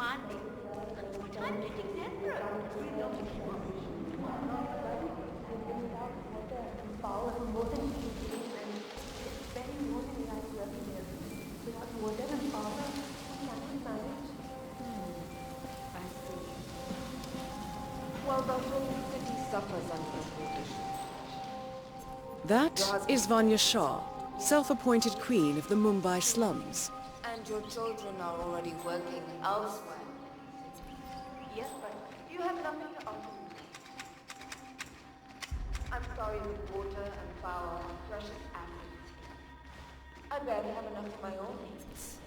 demanding. I'm pretty desperate. Power more than he is, and it's very more than I love him. Without water and power, we can't manage. I see. Well, the whole city suffers under a water shortage. That is Vanya Shah, self-appointed queen of the Mumbai slums. And your children are already working elsewhere. Yes, but you have nothing to offer me. I'm sorry, with water and power and precious assets here, I barely have enough of my own needs.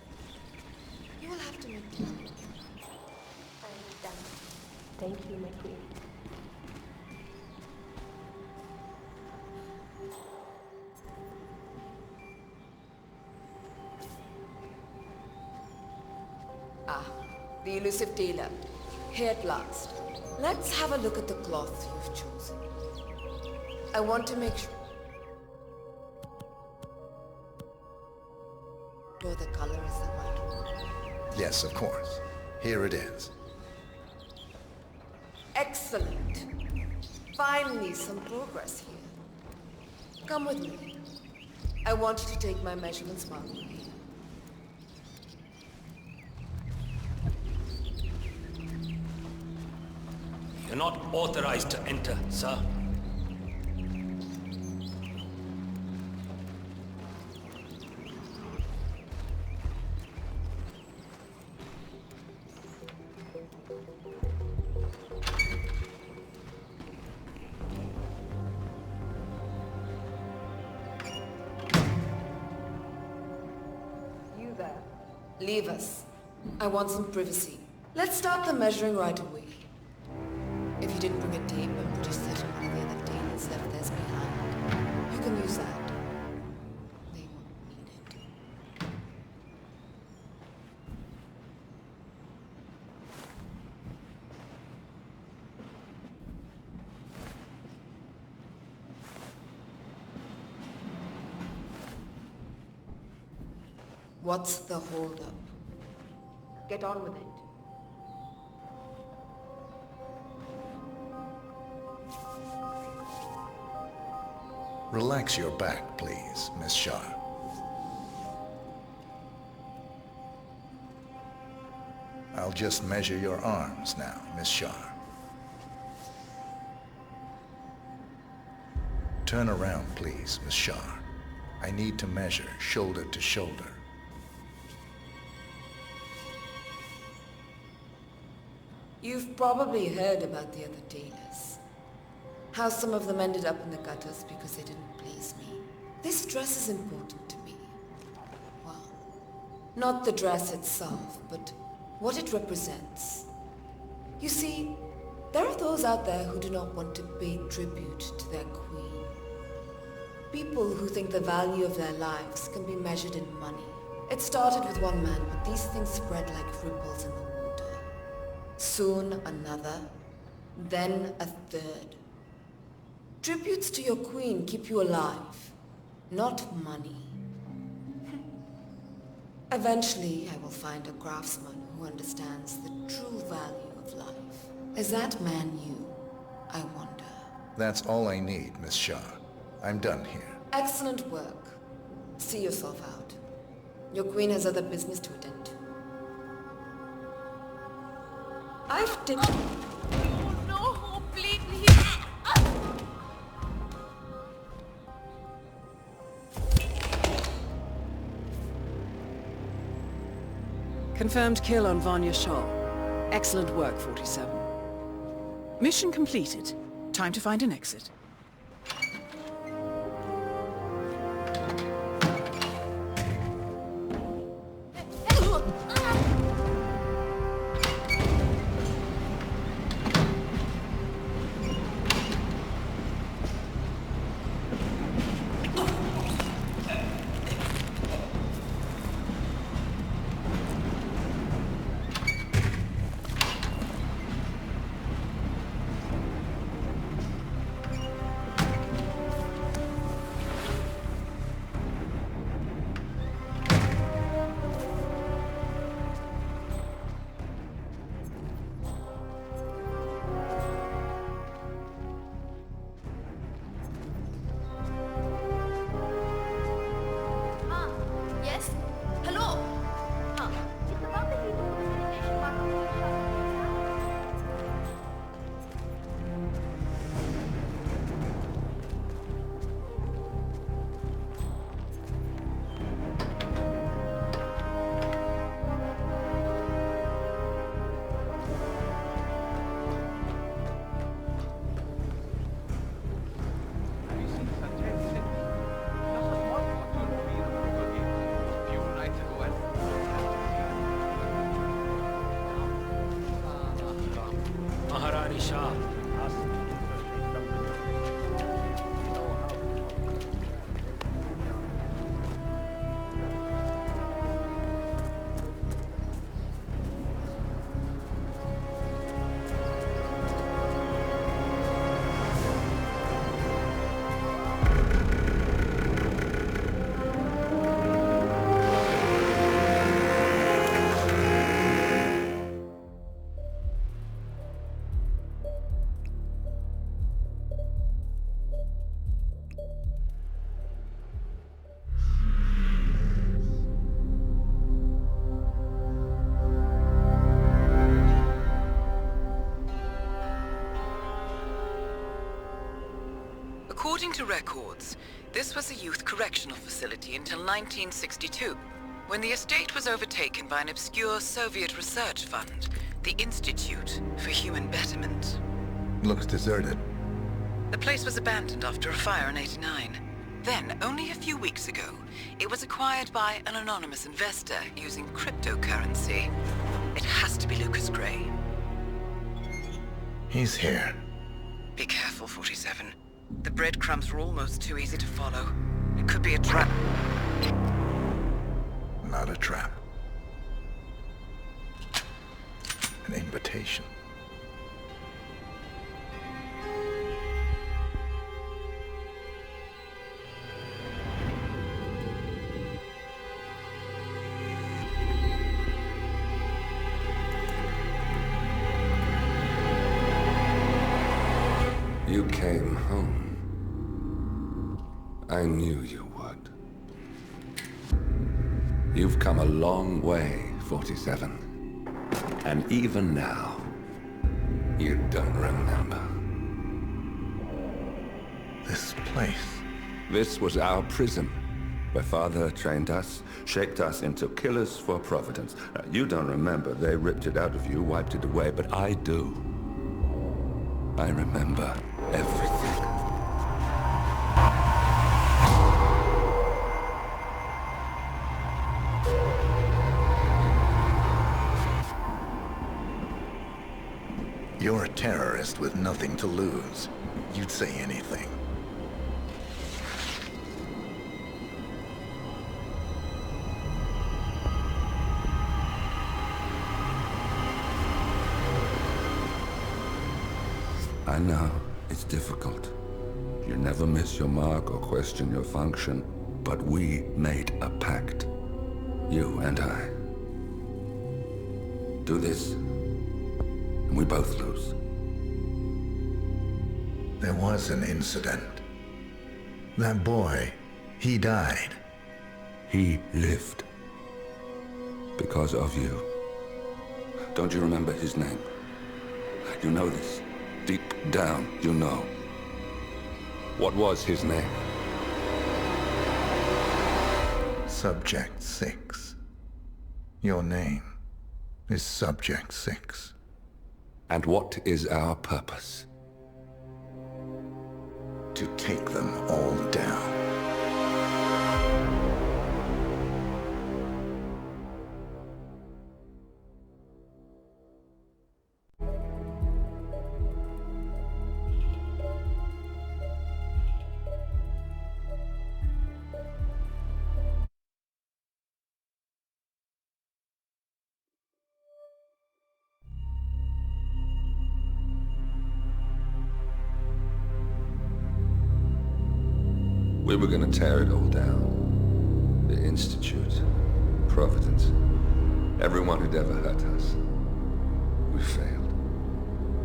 You will have to make do. I understand. Thank you, my queen. Ah, the elusive tailor. Here at last. Let's have a look at the cloth you've chosen. I want to make sure the color is the right one. Yes, of course. Here it is. Excellent. Finally, some progress here. Come with me. I want you to take my measurements manually. You're not authorized to enter, sir. You there? Leave us. I want some privacy. Let's start the measuring right away. If you didn't bring a tape, I'm pretty certain one of the other tailors left theirs behind. You can use that. They won't need it. What's the holdup? Get on with it. Relax your back, please, Miss Shah. I'll just measure your arms now, Miss Shah. Turn around, please, Miss Shah. I need to measure shoulder to shoulder. You've probably heard about the other tailors. How some of them ended up in the gutters because they didn't please me. This dress is important to me. Well, not the dress itself, but what it represents. You see, there are those out there who do not want to pay tribute to their queen. People who think the value of their lives can be measured in money. It started with one man, but these things spread like ripples in the water. Soon another, then a third. Tributes to your queen keep you alive, not money. Eventually, I will find a craftsman who understands the true value of life. Is that man you, I wonder? That's all I need, Miss Shah. I'm done here. Excellent work. See yourself out. Your queen has other business to attend to. I've taken... Oh no, please. Confirmed kill on Vanya Shah. Excellent work, 47. Mission completed. Time to find an exit. Shah. According to records, this was a youth correctional facility until 1962, when the estate was overtaken by an obscure Soviet research fund, the Institute for Human Betterment. Looks deserted. The place was abandoned after a fire in '89. Then, only a few weeks ago, it was acquired by an anonymous investor using cryptocurrency. It has to be Lucas Gray. He's here. Be careful, 47. The breadcrumbs were almost too easy to follow. It could be a trap. Not a trap. An invitation. You came home. I knew you would. You've come a long way, 47. And even now, you don't remember. This place. This was our prison, where Father trained us, shaped us into killers for Providence. Now, you don't remember. They ripped it out of you, wiped it away, but I do. I remember everything. You're a terrorist with nothing to lose. You'd say anything. I know, it's difficult. You never miss your mark or question your function, but we made a pact. You and I. Do this, and we both lose. There was an incident. That boy, he died. He lived. Because of you. Don't you remember his name? You know this. Deep down, you know. What was his name? Subject 6. Your name is Subject 6. And what is our purpose? To take them all down. We were gonna tear it all down. The Institute, Providence, everyone who'd ever hurt us. We failed.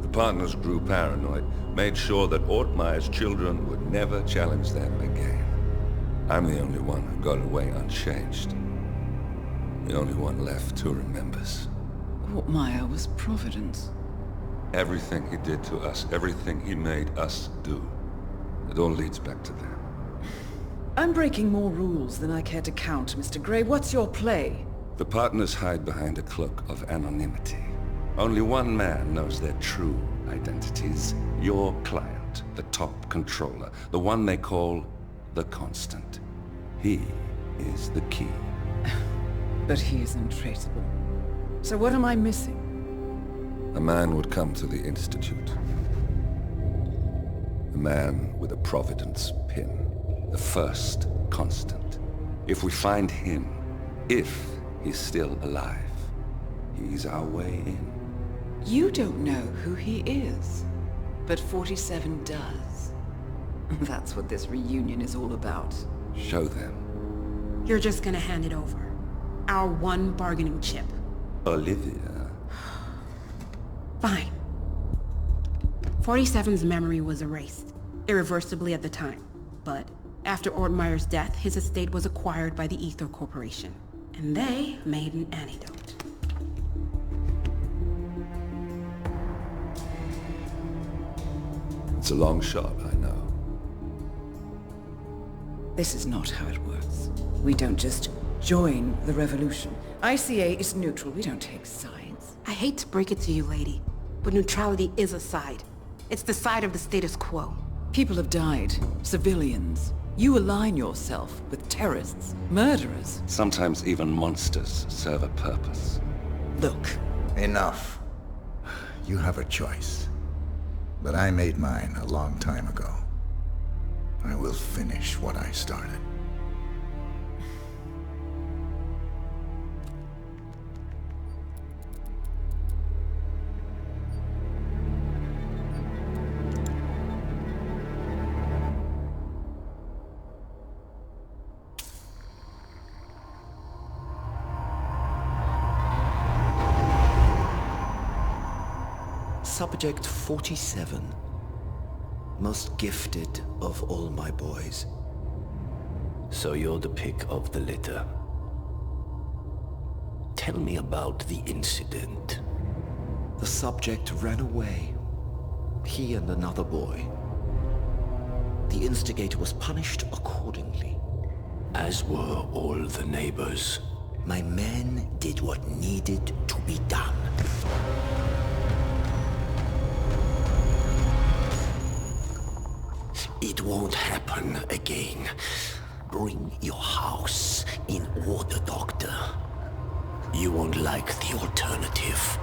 The partners grew paranoid, made sure that Ortmeyer's children would never challenge them again. I'm the only one who got away unchanged. The only one left who remembers. Ortmeyer was Providence. Everything he did to us, everything he made us do, it all leads back to them. I'm breaking more rules than I care to count, Mr. Gray. What's your play? The partners hide behind a cloak of anonymity. Only one man knows their true identities. Your client, the top controller, the one they call the Constant. He is the key. But he is untraceable. So what am I missing? A man would come to the Institute, The man with a Providence pin. The first constant. If we find him, if he's still alive, he's our way in. You don't know who he is, but 47 does. That's what this reunion is all about. Show them. You're just gonna hand it over. Our one bargaining chip. Olivia. Fine. 47's memory was erased, irreversibly at the time. But after Ortmeyer's death, his estate was acquired by the Ether Corporation. And they made an antidote. It's a long shot, I know. This is not how it works. We don't just join the revolution. ICA is neutral. We don't take sides. I hate to break it to you, lady, but neutrality is a side. It's the side of the status quo. People have died. Civilians. You align yourself with terrorists, murderers. Sometimes even monsters serve a purpose. Look. Enough. You have a choice. But I made mine a long time ago. I will finish what I started. Subject 47. Most gifted of all my boys. So you're the pick of the litter. Tell me about the incident. The subject ran away. He and another boy. The instigator was punished accordingly. As were all the neighbors. My men did what needed to be done. It won't happen again. Bring your house in order, Doctor. You won't like the alternative.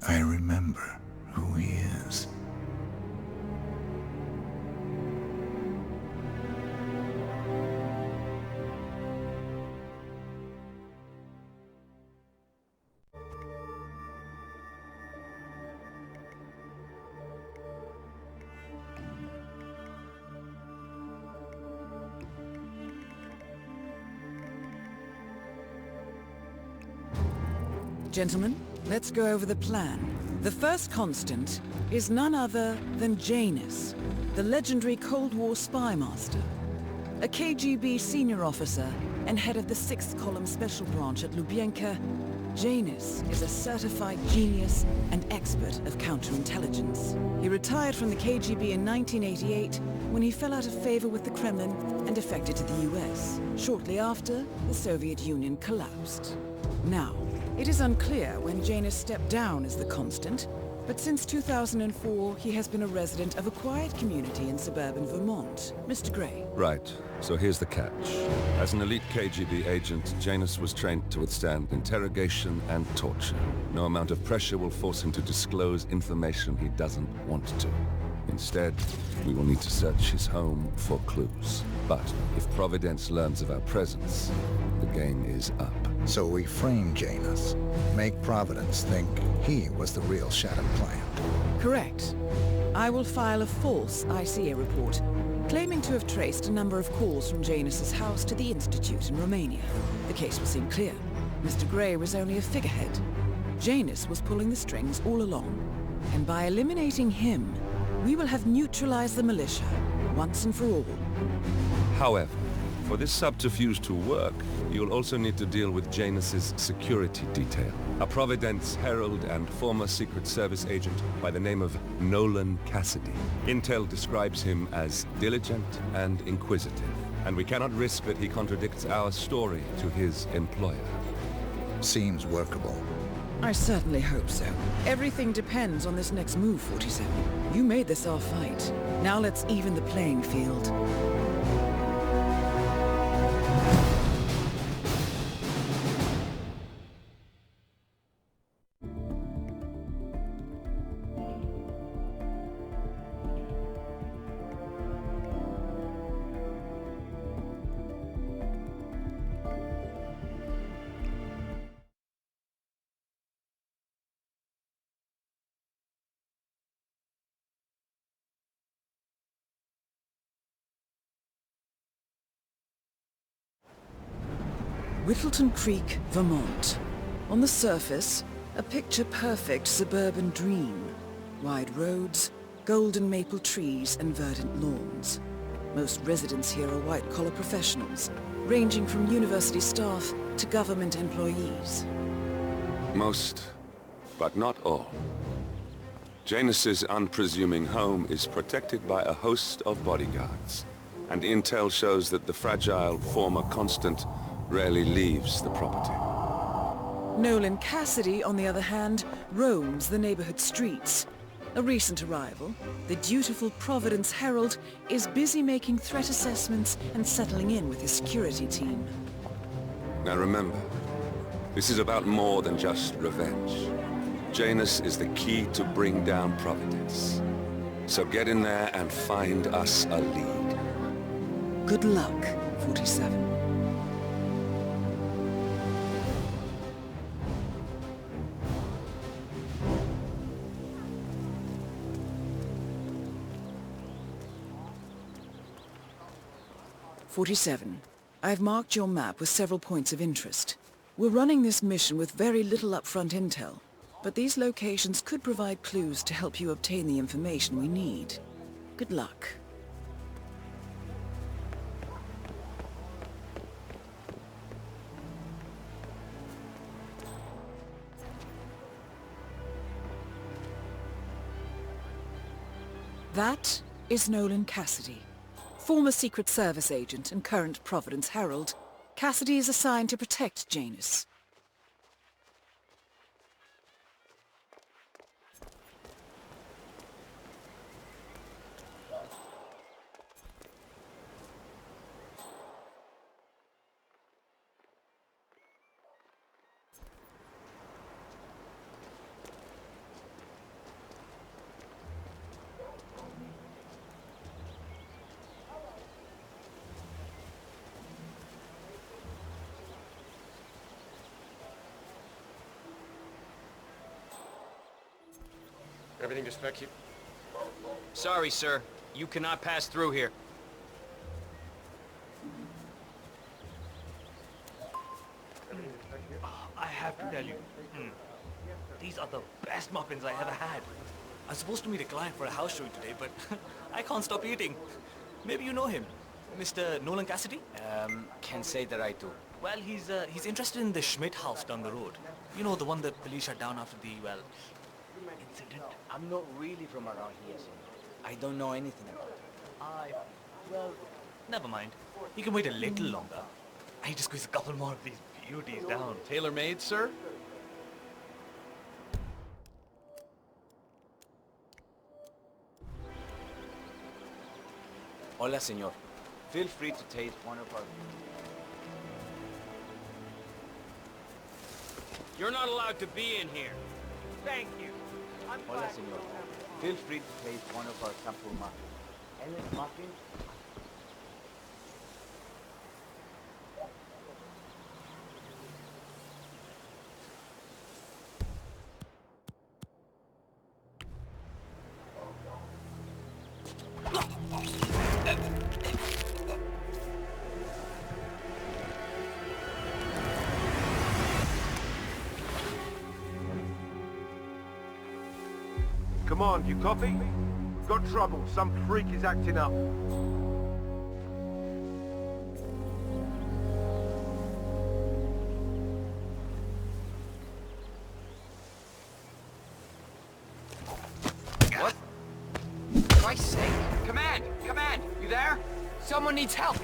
I remember who he is. Gentlemen, let's go over the plan. The first constant is none other than Janus, the legendary Cold War spy master. A KGB senior officer and head of the 6th Column Special Branch at Lubyanka, Janus is a certified genius and expert of counterintelligence. He retired from the KGB in 1988 when he fell out of favor with the Kremlin and defected to the US. Shortly after, the Soviet Union collapsed. Now, it is unclear when Janus stepped down as the constant, but since 2004, he has been a resident of a quiet community in suburban Vermont. Mr. Gray. Right. So here's the catch. As an elite KGB agent, Janus was trained to withstand interrogation and torture. No amount of pressure will force him to disclose information he doesn't want to. Instead, we will need to search his home for clues. But if Providence learns of our presence, the game is up. So we frame Janus, make Providence think he was the real Shattered Plant. Correct. I will file a false ICA report, claiming to have traced a number of calls from Janus's house to the Institute in Romania. The case will seem clear. Mr. Gray was only a figurehead. Janus was pulling the strings all along. And by eliminating him, we will have neutralized the militia, once and for all. However, for this subterfuge to work, you'll also need to deal with Janus's security detail. A Providence herald and former Secret Service agent by the name of Nolan Cassidy. Intel describes him as diligent and inquisitive, and we cannot risk that he contradicts our story to his employer. Seems workable. I certainly hope so. Everything depends on this next move, 47. You made this our fight. Now let's even the playing field. Whittleton Creek, Vermont. On the surface, a picture-perfect suburban dream. Wide roads, golden maple trees and verdant lawns. Most residents here are white-collar professionals, ranging from university staff to government employees. Most, but not all. Janus's unpresuming home is protected by a host of bodyguards, and intel shows that the fragile former constant rarely leaves the property. Nolan Cassidy, on the other hand, roams the neighborhood streets. A recent arrival, the dutiful Providence Herald is busy making threat assessments and settling in with his security team. Now remember, this is about more than just revenge. Janus is the key to bring down Providence. So get in there and find us a lead. Good luck, 47. I've marked your map with several points of interest. We're running this mission with very little upfront intel, but these locations could provide clues to help you obtain the information we need. Good luck. That is Nolan Cassidy. Former Secret Service agent and current Providence Herald, Cassidy is assigned to protect Janus. Everything just back here. Sorry, sir. You cannot pass through here. I have to tell you, these are the best muffins I ever had. I was supposed to meet a client for a house showing today, but I can't stop eating. Maybe you know him, Mr. Nolan Cassidy? Can't say that I do. Well, he's interested in the Schmidt house down the road. You know, the one that police shut down after the, well, incident. I'm not really from around here, so I don't know anything about it. Well, never mind. You can wait a little longer. I need to squeeze a couple more of these beauties down. Tailor-made, sir? Hola, señor. Feel free to taste one of our... You're not allowed to be in here. Thank you. Hola, señor. Feel free to taste one of our sample muffins. Ellis muffin. Come on, you copy? Got trouble. Some freak is acting up. What? For Christ's sake! Command! Command! You there? Someone needs help!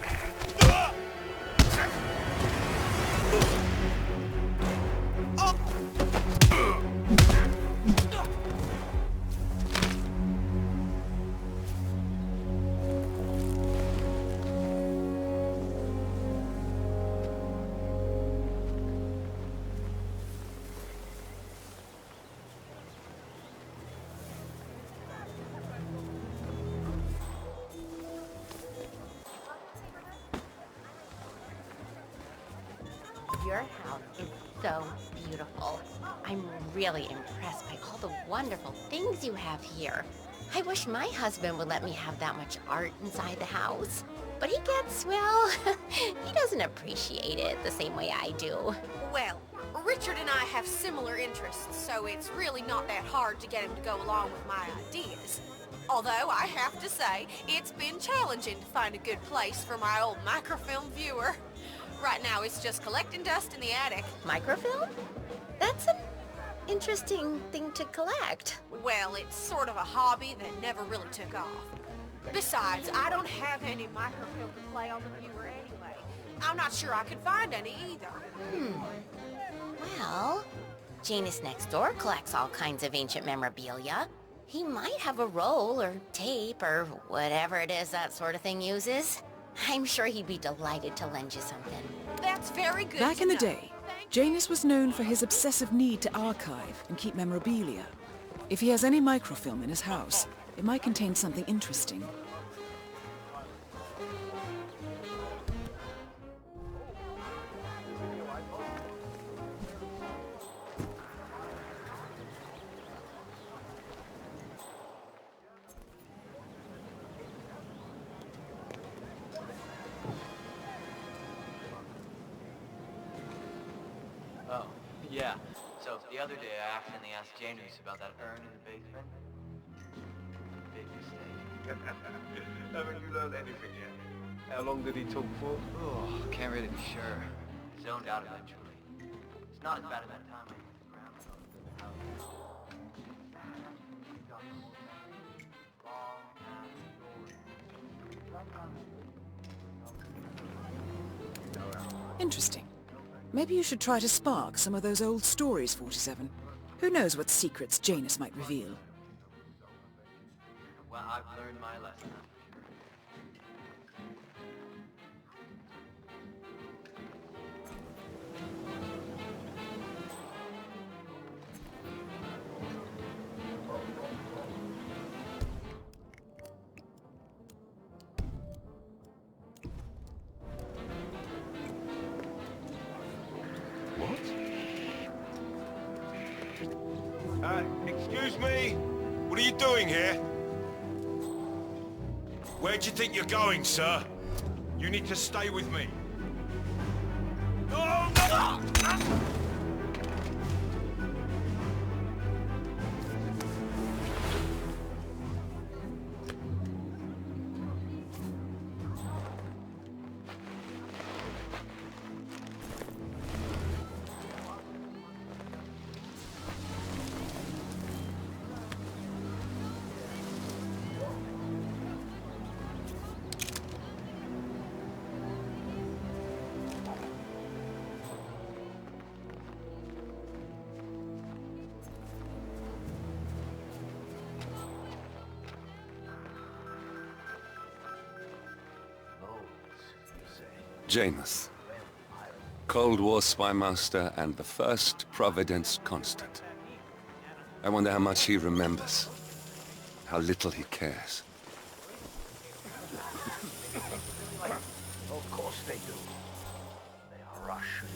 Your house is so beautiful. I'm really impressed by all the wonderful things you have here. I wish my husband would let me have that much art inside the house. But he gets, well, he doesn't appreciate it the same way I do. Well, Richard and I have similar interests, so it's really not that hard to get him to go along with my ideas. Although, I have to say, it's been challenging to find a good place for my old microfilm viewer. Right now, it's just collecting dust in the attic. Microfilm? That's an interesting thing to collect. Well, it's sort of a hobby that never really took off. Besides, I don't have any microfilm to play on the viewer anyway. I'm not sure I could find any either. Well, Janus next door collects all kinds of ancient memorabilia. He might have a roll or tape or whatever it is that sort of thing uses. I'm sure he'd be delighted to lend you something. That's very good. Back in the day, Janus was known for his obsessive need to archive and keep memorabilia. If he has any microfilm in his house, it might contain something interesting. Oh, yeah. So, the other day I accidentally asked Janus about that urn in the basement. Big mistake. Haven't you learned anything yet? How long did he talk for? Oh, can't really be sure. Zoned out eventually. It's not as bad as that time I hit the ground. Interesting. Maybe you should try to spark some of those old stories, 47. Who knows what secrets Janus might reveal? Well, I've learned my lesson. Excuse me? What are you doing here? Where do you think you're going, sir? You need to stay with me. No! Janus, Cold War spy master and the first Providence constant. I wonder how much he remembers, how little he cares. Of course they do. They are Russian.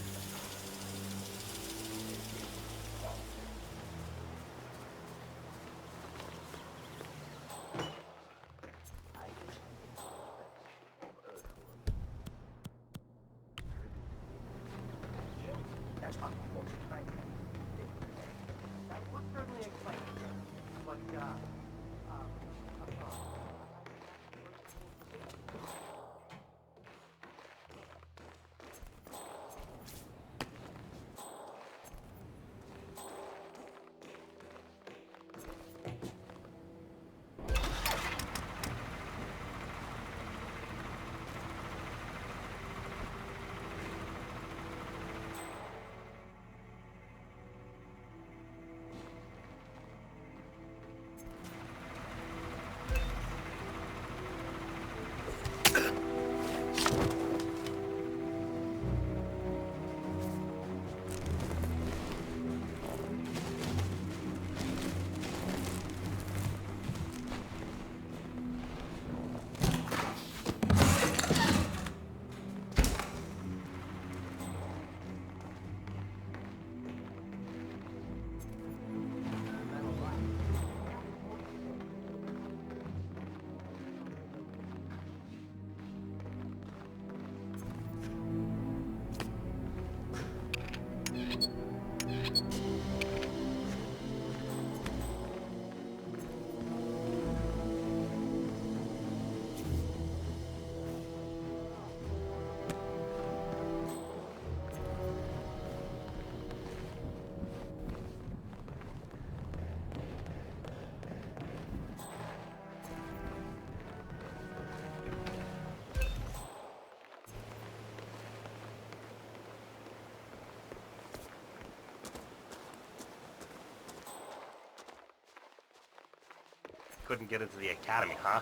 couldn't get into the academy, huh?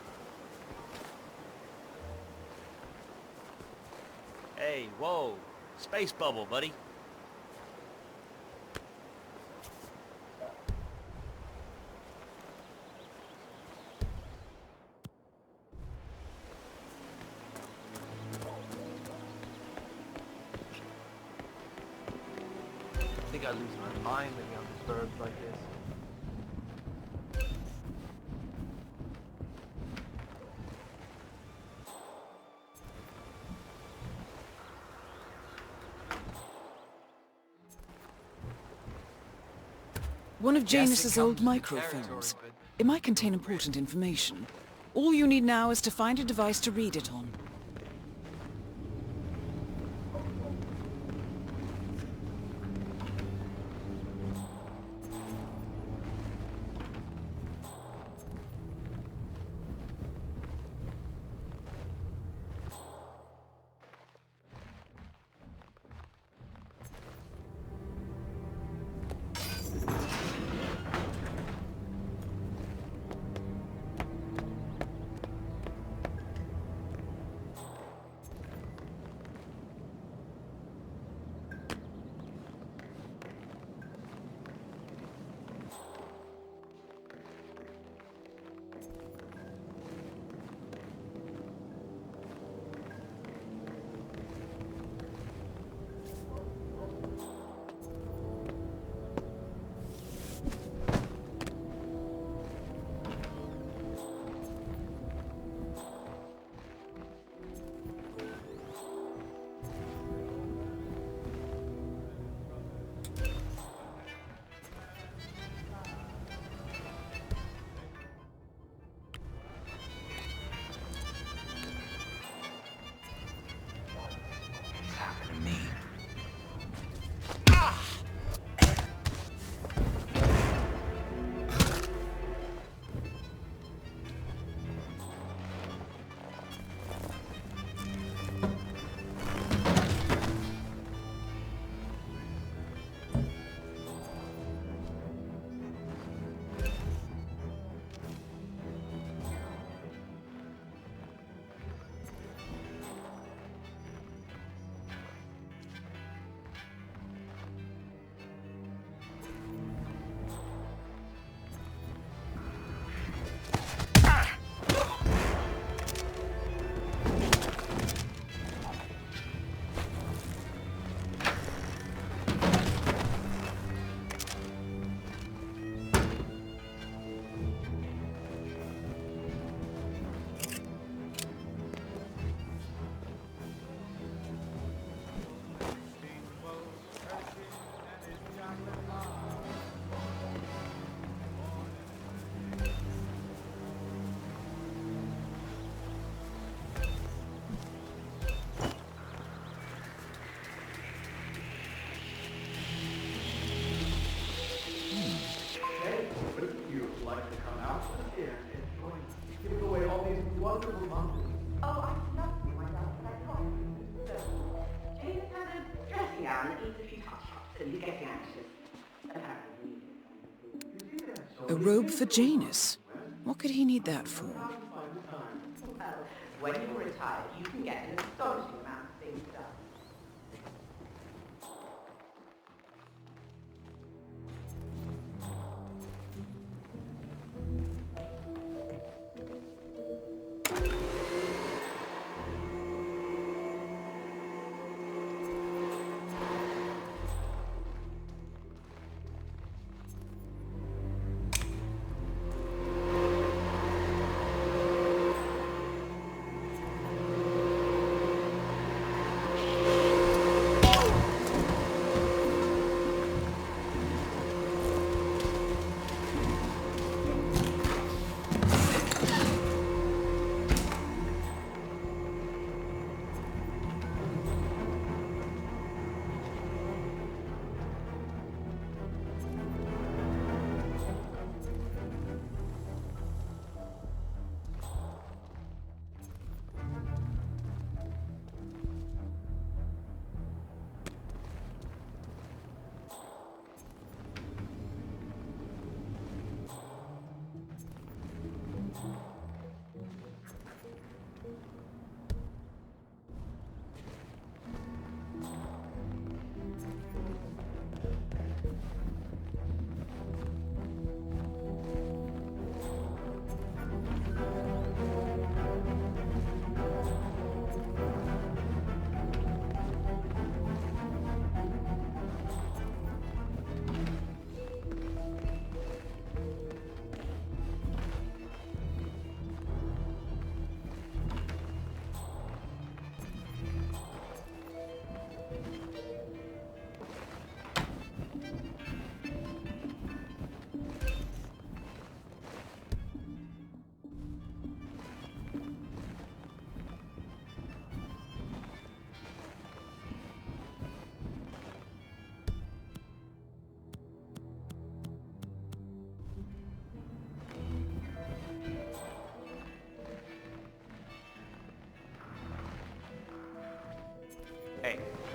Hey, whoa. Space bubble, buddy. I think I lose my mind living on disturbs like this. One of Janus's old comes with the microfilms. territory, but- It might contain important information. All you need now is to find a device to read it on. A robe for Janus? What could he need that for? When you're retired, you can get an astonishing amount of things done.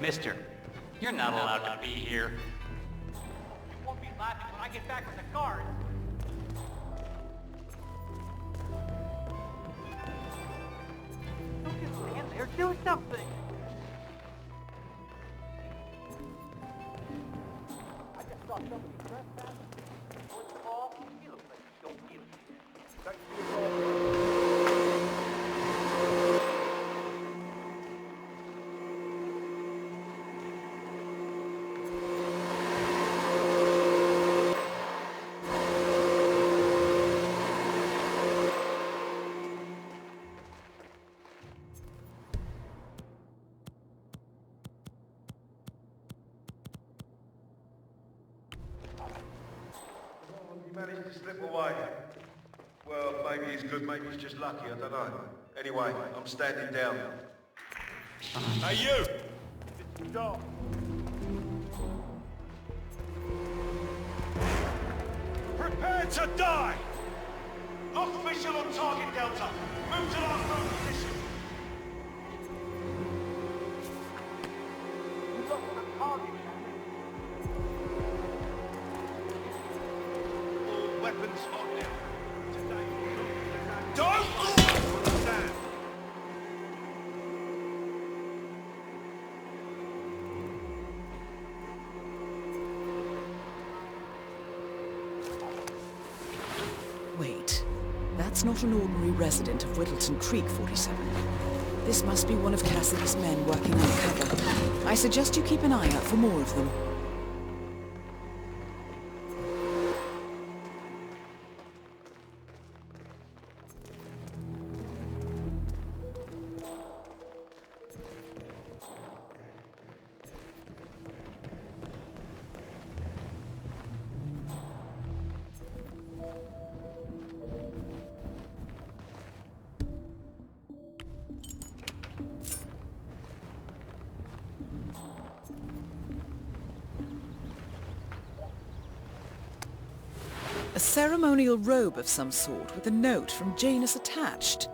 Mister, you're not allowed to be here. You won't be laughing when I get back with the guards. Don't just stand there. Do something. I just saw somebody trespassing. What's the ball? He looks like he don't give a shit. He managed to slip away. Well, maybe he's good, maybe he's just lucky, I don't know. Anyway, I'm standing down. Hey, you! Go. Prepare to die! Lock visual on target, Delta. Move to last known position. You look for the target. All weapons on now. Today, don't understand. Wait, that's not an ordinary resident of Whittleton Creek, 47. This must be one of Cassidy's men working undercover. I suggest you keep an eye out for more of them. A ceremonial robe of some sort with a note from Janus attached.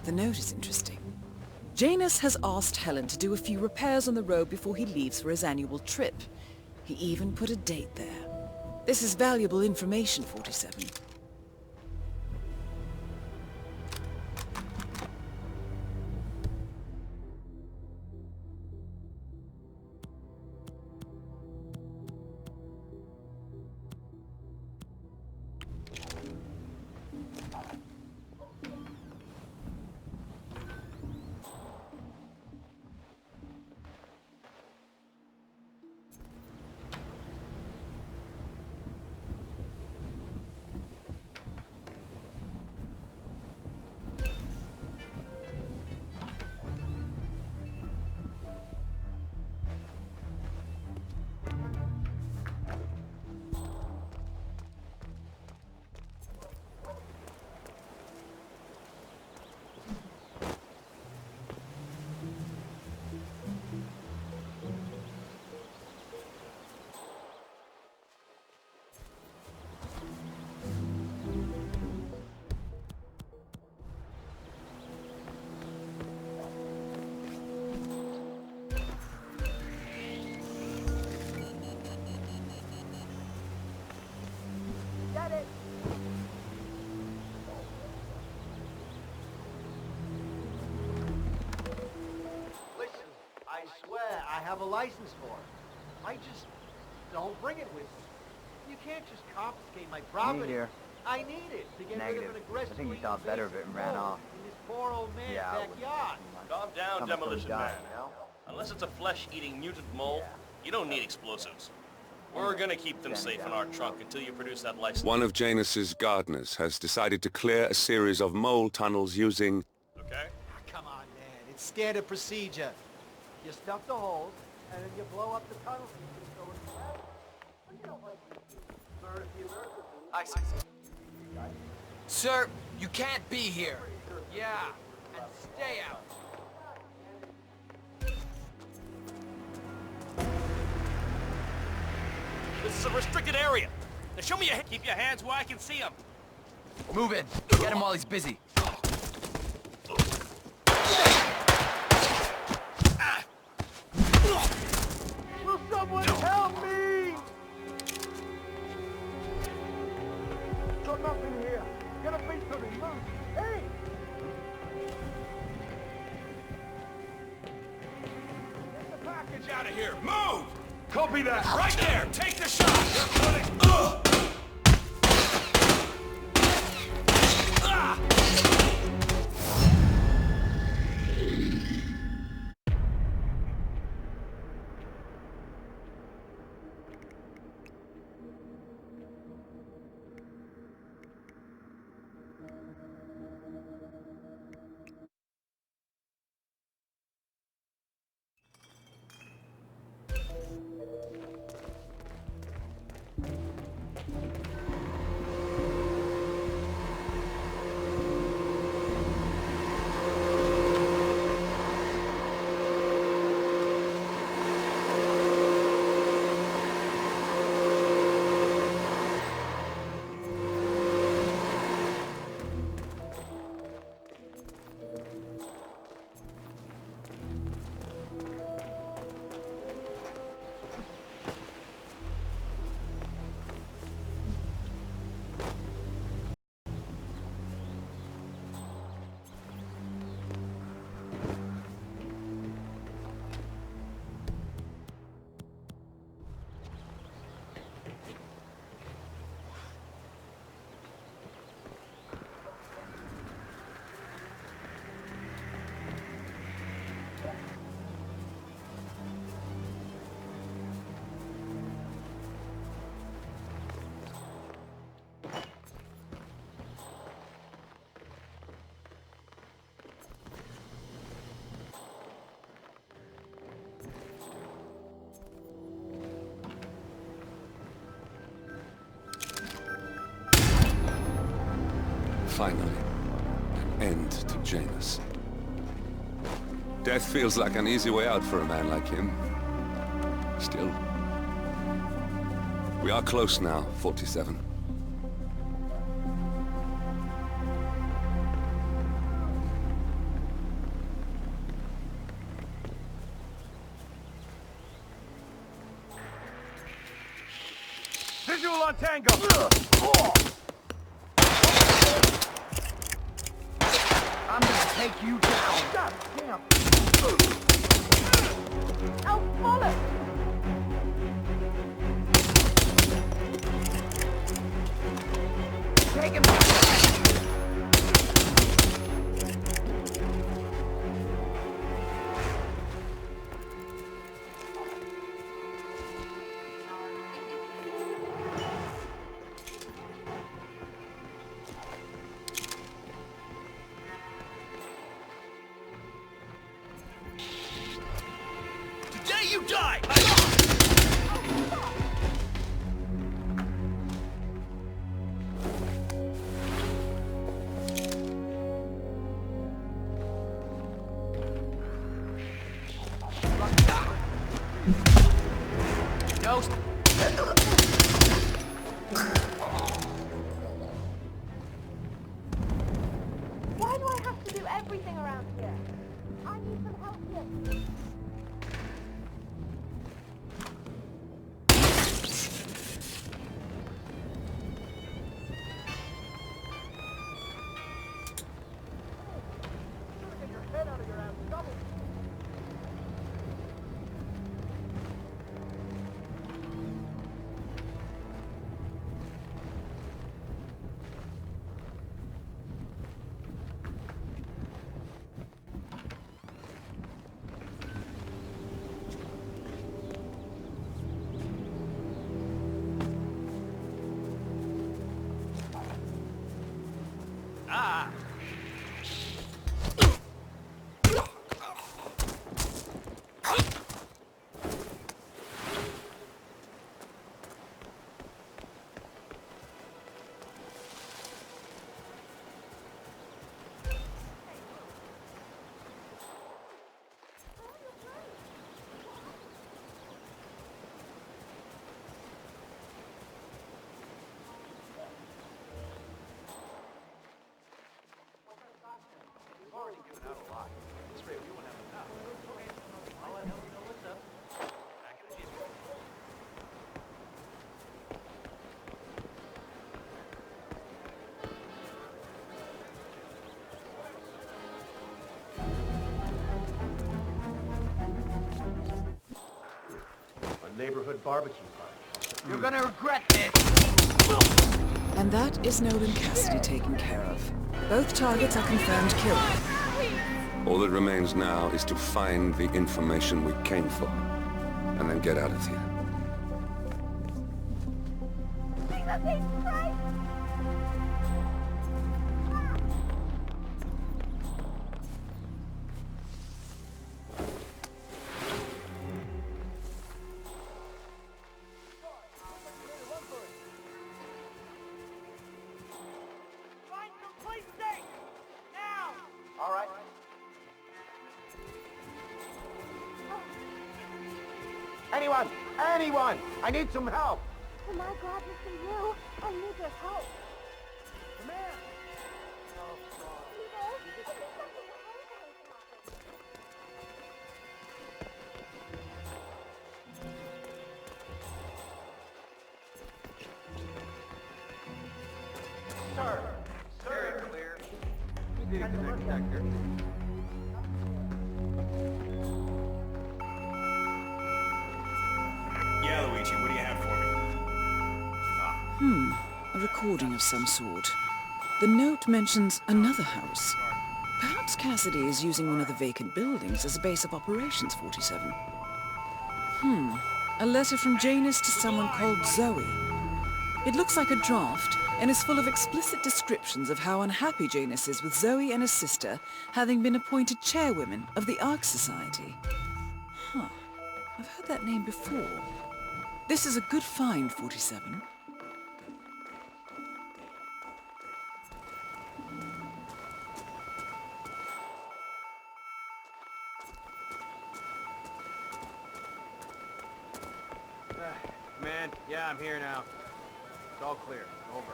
The note is interesting. Janus has asked Helen to do a few repairs on the robe before he leaves for his annual trip. He even put a date there. This is valuable information, 47. I swear I have a license for it. I just don't bring it with me. You can't just confiscate my property. here. I need it to get rid of an aggressive. I think you thought better of it and ran off. In this poor old man's backyard. Calm down, Some Demolition guy, Man. you know? Unless it's a flesh-eating mutant mole, you don't need explosives. We're gonna keep them safe in our trunk until you produce that license. One of Janus's gardeners has decided to clear a series of mole tunnels using... Okay? Come on, man. It's standard procedure. You stuff the holes, and then you blow up the tunnel so you can go in the lab. But you don't like I see. Sir, you can't be here. Yeah, and stay out. This is a restricted area. Now show me your... Keep your hands where I can see them. Move in. Get him while he's busy. got nothing here. Get a beat to me, move. Hey! Get the package out of here. Move! Copy that. Right there. Take the shot. Finally, an end to Janus. Death feels like an easy way out for a man like him. Still, we are close now, 47. Visual on Tango! I'm gonna take you down! God damn! Oh, bollocks! Take him! Today you die! Ghost! Why do I have to do everything around here? I need some help here. Get your head out of your ass, double! a neighborhood barbecue party. You're gonna regret this! And that is Nolan Cassidy taken care of. Both targets are confirmed killed. All that remains now is to find the information we came for, and then get out of here. All right. Anyone! Anyone! I need some help! Am I glad to see you? I need your help. Come here! Sir! Sir! Clear. We need a detector. Yeah, Luigi, what do you have for me? A recording of some sort. The note mentions another house. Perhaps Cassidy is using one of the vacant buildings as a base of operations, 47. A letter from Janus to someone called Zoe. It looks like a draft and is full of explicit descriptions of how unhappy Janus is with Zoe and his sister having been appointed chairwomen of the Ark Society. I've heard that name before. This is a good find, 47. Man, yeah, I'm here now. It's all clear. Over.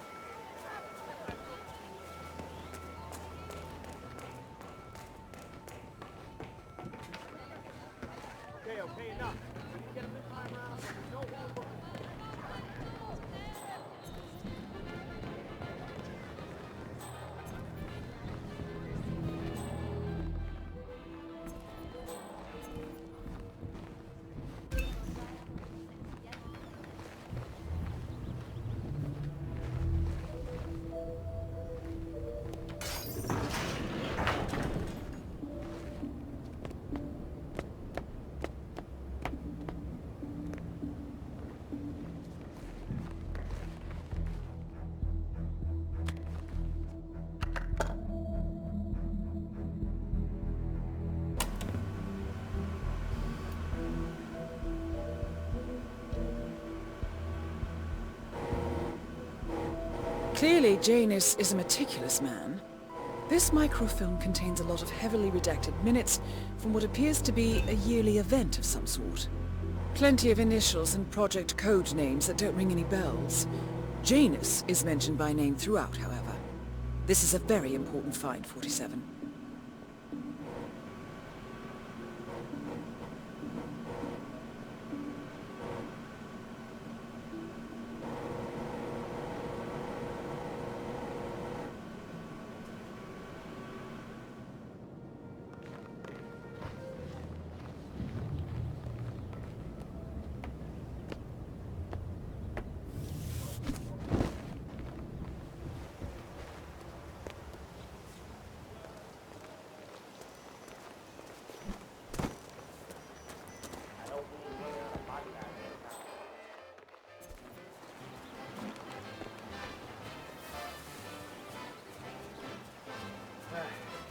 Okay, enough. Get him this time around. No more. Clearly, Janus is a meticulous man. This microfilm contains a lot of heavily redacted minutes from what appears to be a yearly event of some sort. Plenty of initials and project code names that don't ring any bells. Janus is mentioned by name throughout, however. This is a very important find, 47.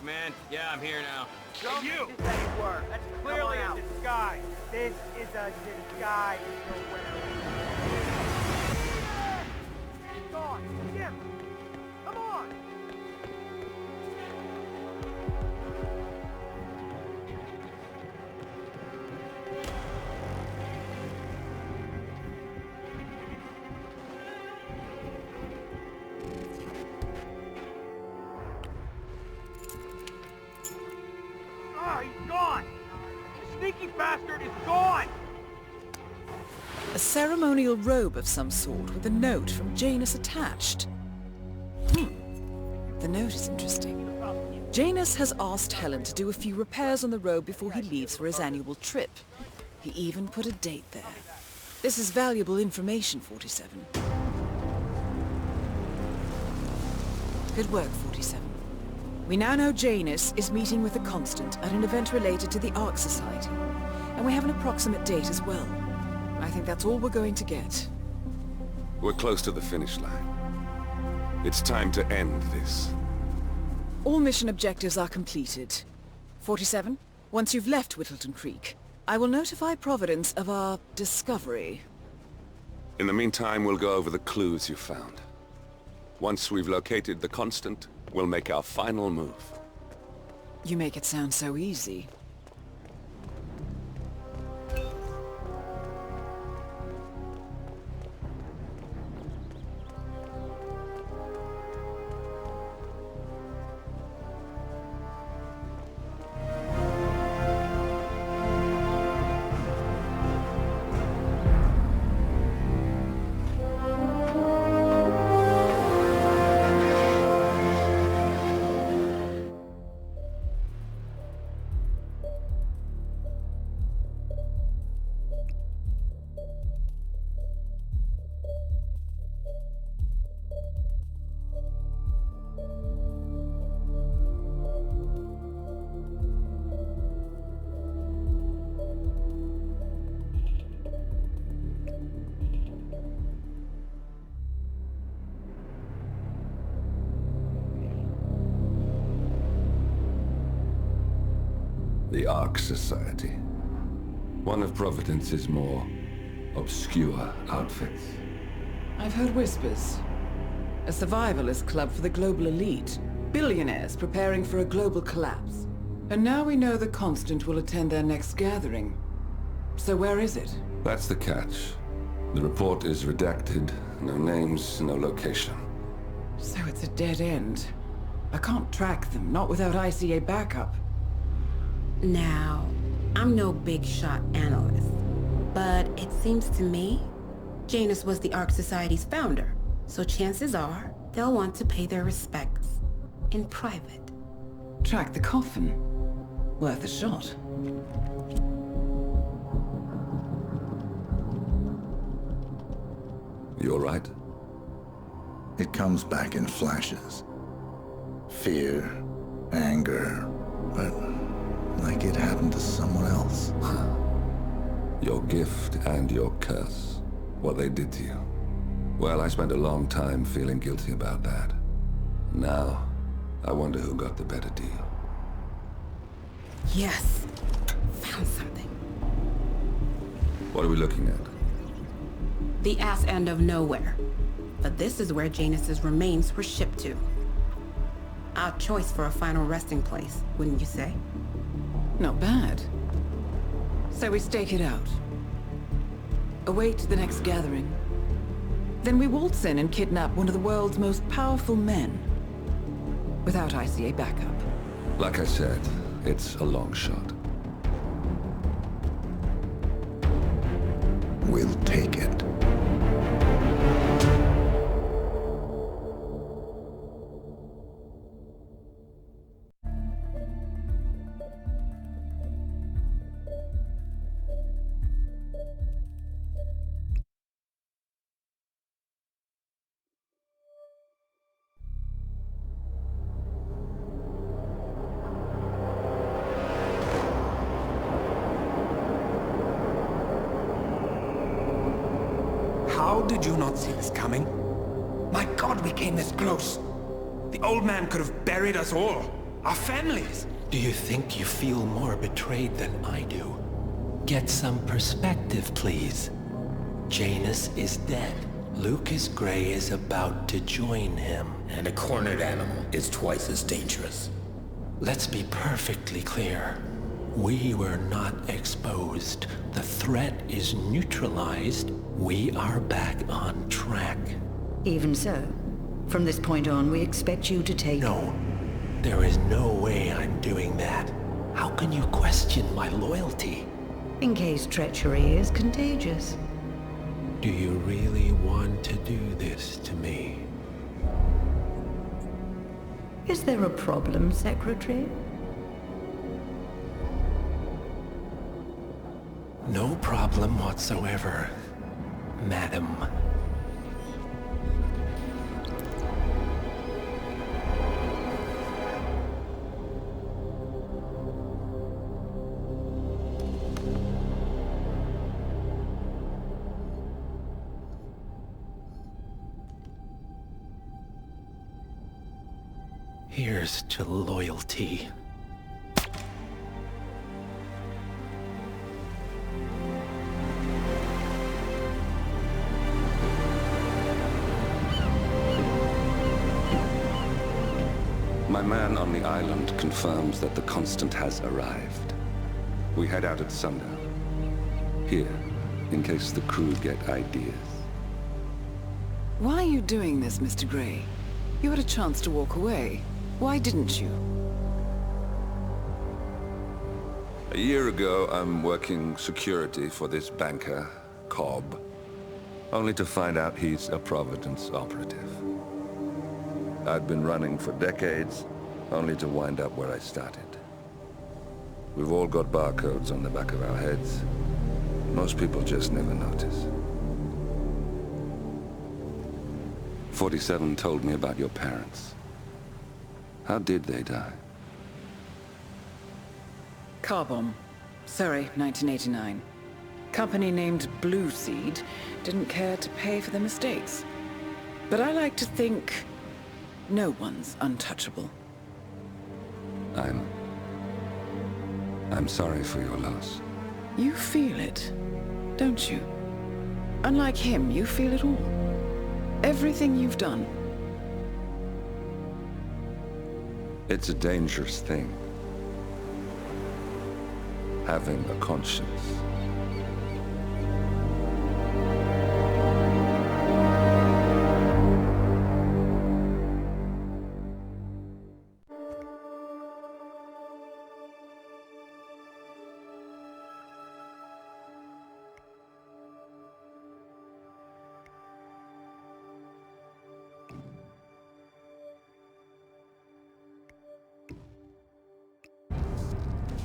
Man, yeah, I'm here now. Don't you! This ain't work. That's clearly a disguise. This is a disguise, He's gone. Jim! Come on! He's gone! The sneaky bastard is gone! A ceremonial robe of some sort with a note from Janus attached. The note is interesting. Janus has asked Helen to do a few repairs on the robe before he leaves for his annual trip. He even put a date there. This is valuable information, 47. Good work, 47. We now know Janus is meeting with the Constant at an event related to the Ark Society. And we have an approximate date as well. I think that's all we're going to get. We're close to the finish line. It's time to end this. All mission objectives are completed. 47, once you've left Whittleton Creek, I will notify Providence of our discovery. In the meantime, we'll go over the clues you found. Once we've located the Constant, we'll make our final move. You make it sound so easy. The Ark Society. One of Providence's more obscure outfits. I've heard whispers. A survivalist club for the global elite. Billionaires preparing for a global collapse. And now we know the Constant will attend their next gathering. So where is it? That's the catch. The report is redacted. No names, no location. So it's a dead end. I can't track them, not without ICA backup. Now, I'm no big shot analyst, but it seems to me Janus was the Ark Society's founder, so chances are they'll want to pay their respects in private. Track the coffin. Worth a shot. You all right? It comes back in flashes. Fear, anger, but like it happened to someone else. Your gift and your curse. What they did to you. Well, I spent a long time feeling guilty about that. Now, I wonder who got the better deal. Yes. Found something. What are we looking at? The ass end of nowhere. But this is where Janus's remains were shipped to. Odd choice for a final resting place, wouldn't you say? Not bad. So we stake it out. Await the next gathering. Then we waltz in and kidnap one of the world's most powerful men. Without ICA backup. Like I said, it's a long shot. We'll take it. How did you not see this coming? My God, we came this close. The old man could have buried us all. Our families. Do you think you feel more betrayed than I do? Get some perspective, please. Janus is dead. Lucas Gray is about to join him. And a cornered animal is twice as dangerous. Let's be perfectly clear. We were not exposed. The threat is neutralized. We are back on track. Even so, from this point on, we expect you to take... No. There is no way I'm doing that. How can you question my loyalty? In case treachery is contagious. Do you really want to do this to me? Is there a problem, Secretary? No problem whatsoever. madam. Here's to loyalty. My man on the island confirms that the Constant has arrived. We head out at sundown. Here, in case the crew get ideas. Why are you doing this, Mr. Gray? You had a chance to walk away. Why didn't you? A year ago, I'm working security for this banker, Cobb, only to find out he's a Providence operative. I'd been running for decades, only to wind up where I started. We've all got barcodes on the back of our heads. Most people just never notice. 47 told me about your parents. How did they die? Car bomb. Surrey, 1989. Company named Blue Seed didn't care to pay for their mistakes. But I like to think no one's untouchable. I'm sorry for your loss. You feel it, don't you? Unlike him, you feel it all. Everything you've done. It's a dangerous thing. Having a conscience.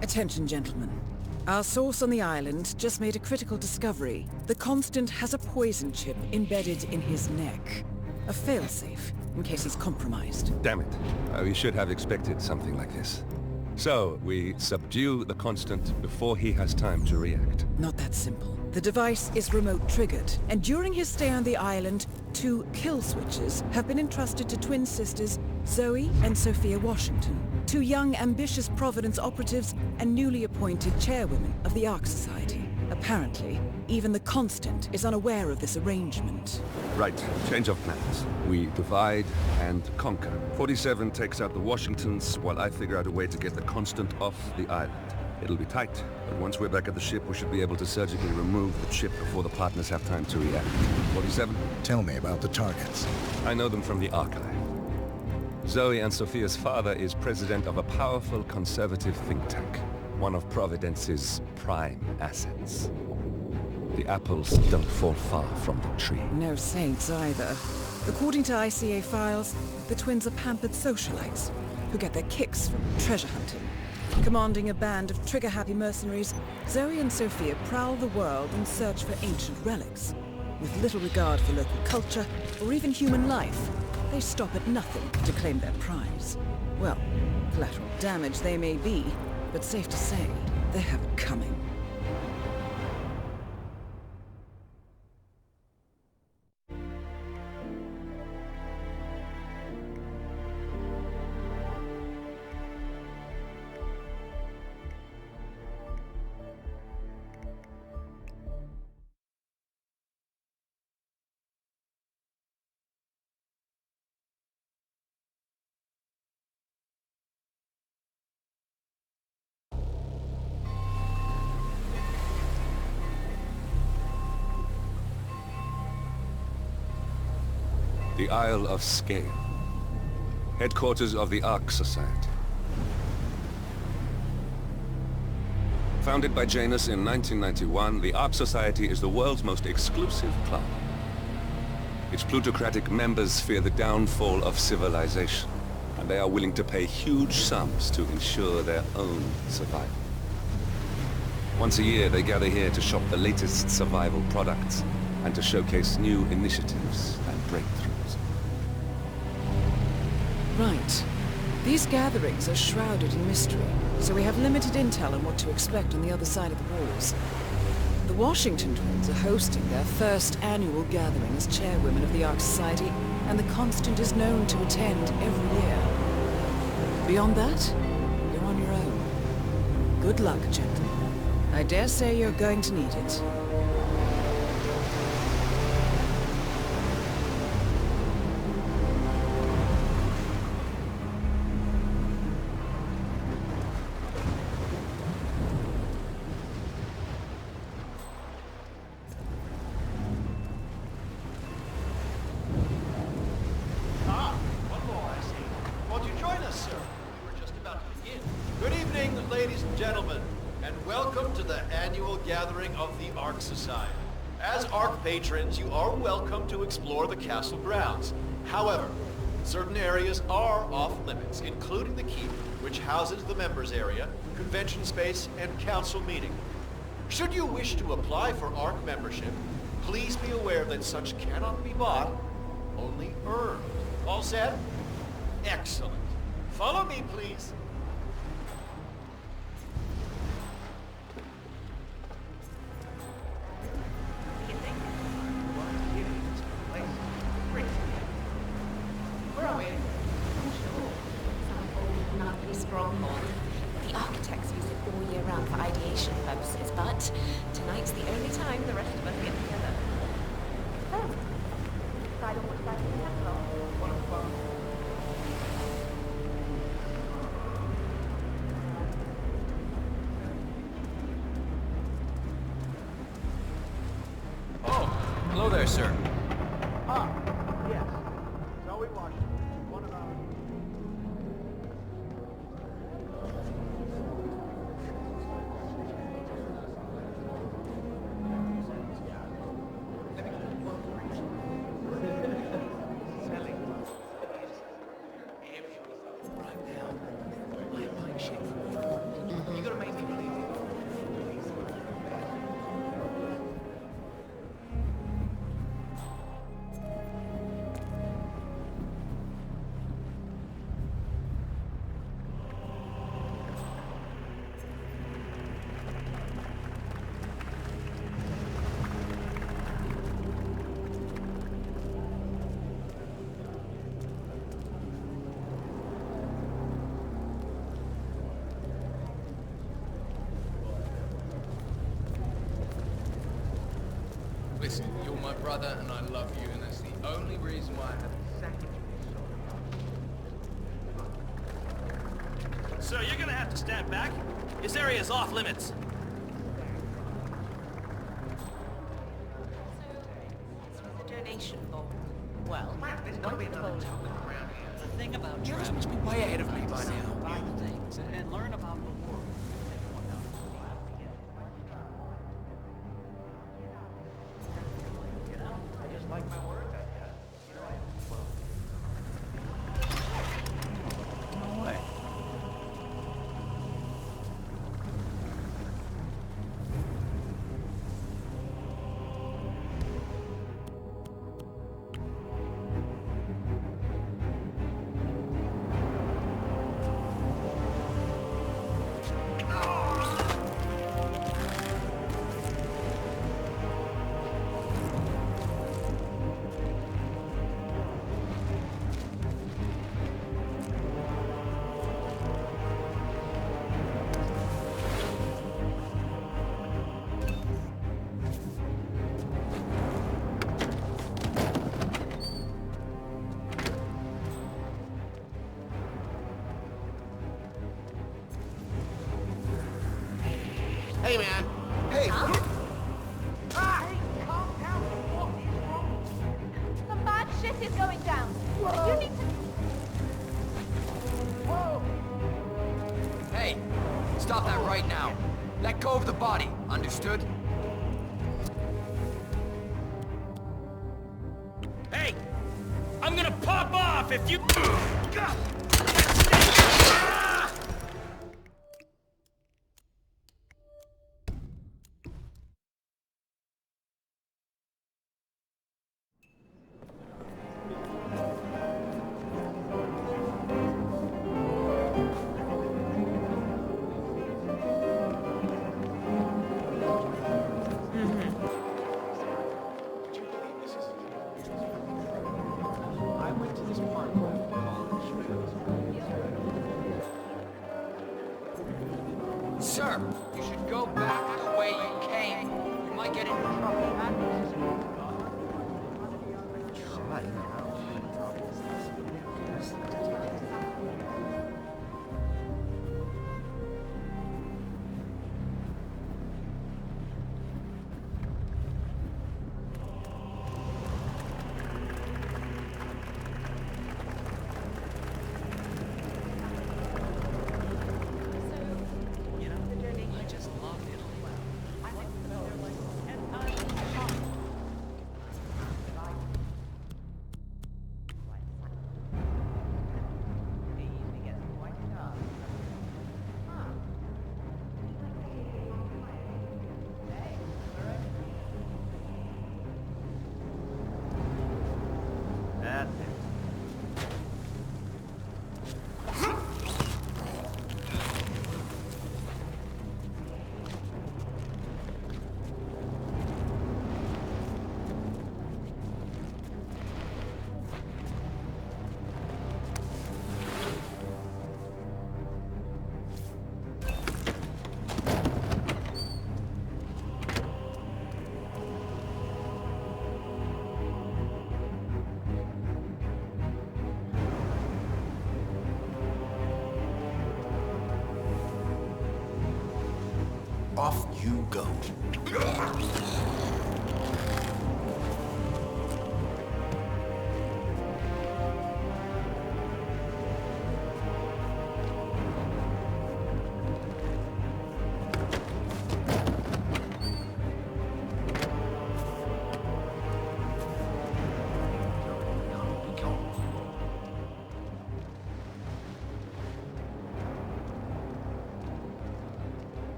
Attention, gentlemen. Our source on the island just made a critical discovery. The Constant has a poison chip embedded in his neck. A failsafe, in case he's compromised. Damn it. We should have expected something like this. So, we subdue the Constant before he has time to react. Not that simple. The device is remote triggered, and during his stay on the island, 2 kill switches have been entrusted to twin sisters Zoe and Sophia Washington, 2 young, ambitious Providence operatives and newly appointed chairwomen of the Ark Society. Apparently, even the Constant is unaware of this arrangement. Right, change of plans. We divide and conquer. 47 takes out the Washingtons, while I figure out a way to get the Constant off the island. It'll be tight, but once we're back at the ship, we should be able to surgically remove the chip before the partners have time to react. 47? Tell me about the targets. I know them from the archive. Zoe and Sophia's father is president of a powerful conservative think tank, one of Providence's prime assets. The apples don't fall far from the tree. No saints either. According to ICA files, the twins are pampered socialites who get their kicks from treasure hunting. Commanding a band of trigger-happy mercenaries, Zoe and Sophia prowl the world in search for ancient relics. With little regard for local culture or even human life, they stop at nothing to claim their prize. Well, collateral damage they may be, but safe to say, they have it coming. The Isle of Scale, headquarters of the Ark Society. Founded by Janus in 1991, the Ark Society is the world's most exclusive club. Its plutocratic members fear the downfall of civilization, and they are willing to pay huge sums to ensure their own survival. Once a year, they gather here to shop the latest survival products and to showcase new initiatives and breakthroughs. Right. These gatherings are shrouded in mystery, so we have limited intel on what to expect on the other side of the walls. The Washington twins are hosting their first annual gathering as chairwomen of the Ark Society, and the Constant is known to attend every year. Beyond that, you're on your own. Good luck, gentlemen. I dare say you're going to need it. Good evening, ladies and gentlemen, and welcome to the annual gathering of the Ark Society. As Ark patrons, you are welcome to explore the castle grounds. However, certain areas are off limits, including the keep, which houses the members area, convention space, and council meeting. Should you wish to apply for Ark membership, please be aware that such cannot be bought, only earned. All set? Excellent. Follow me, please. Stronghold. The architects use it all year round for ideation purposes, but tonight's the only time the rest of us get together. Oh. Decide on which side of the castle. Oh, hello there, sir. Ah, yes. Zoe Washington, one of our... Listen, you're my brother and I love you, and that's the only reason why I have a second. Sir, you're gonna have to stand back. This area is off limits. The donation bowl. Well, there's got to be another token around here. The thing about You must be way ahead of me by now. buy things and learn about the world. I just like my words, I guess. No way. Hey, man. Hey! Some bad shit is going down. You need to... Hey, stop that right now. Let go of the body, understood? Hey! I'm gonna pop off if you... Sir, you should go back the way you came. You might get into trouble. Off you go.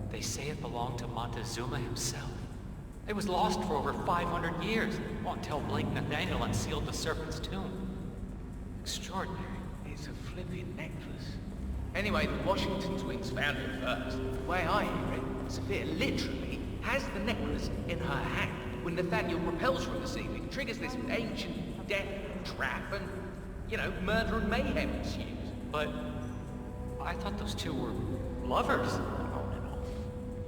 They say it belonged to Montezuma himself. It was lost for over 500 years, until Blake Nathaniel unsealed the Serpent's tomb. Extraordinary. It's a flipping necklace. Anyway, the Washington twins found it first. The way I hear it, Sophia literally has the necklace in her hand when Nathaniel repels from the ceiling, triggers this ancient death trap, and, you know, murder and mayhem ensues. But I thought those two were lovers. On and off.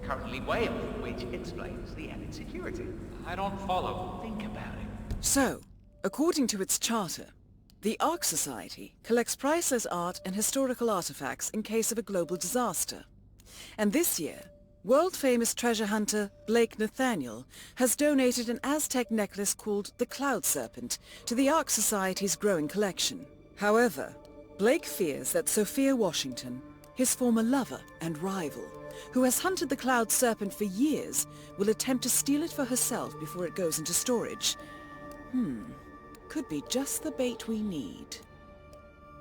Currently way off, which explains the added security. I don't follow. Think about it. So, according to its charter, the Ark Society collects priceless art and historical artifacts in case of a global disaster. And this year, world-famous treasure hunter Blake Nathaniel has donated an Aztec necklace called the Cloud Serpent to the Ark Society's growing collection. However, Blake fears that Sophia Washington, his former lover and rival, who has hunted the Cloud Serpent for years, will attempt to steal it for herself before it goes into storage. Could be just the bait we need.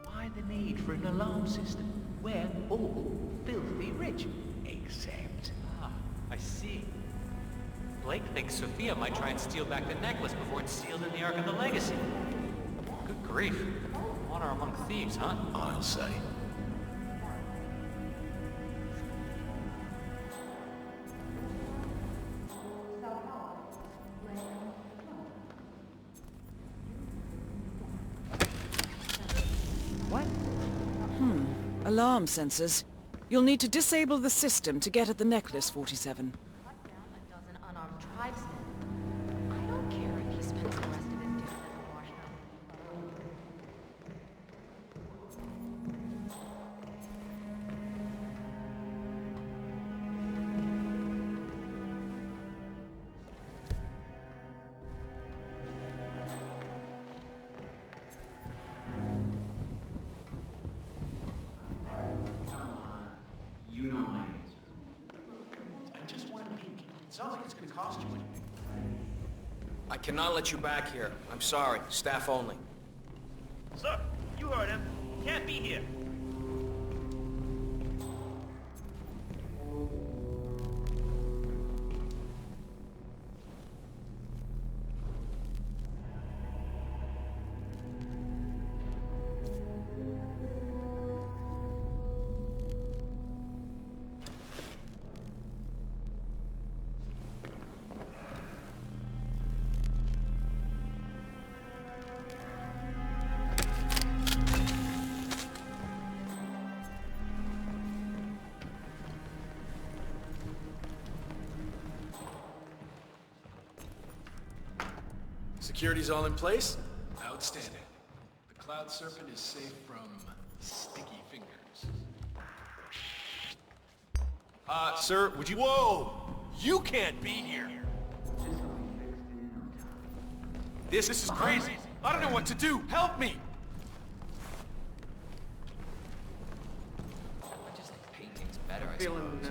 Why the need for an alarm system? We're all filthy rich. Except... I see. Blake thinks Sophia might try and steal back the necklace before it's sealed in the Ark of the Legacy. Good grief. Honor among thieves, huh? I'll say. Alarm sensors. You'll need to disable the system to get at the necklace, 47. A dozen unarmed tribesmen. I don't care if he spends the rest of his days in Washington. cost you anything. I cannot let you back here. I'm sorry. Staff only. Sir, you heard him. Can't be here. Security's all in place? Outstanding. The Cloud Serpent is safe from sticky fingers. Sir, would you... Whoa! You can't be here! This is crazy! I don't know what to do! Help me! Just painting's better, I suppose.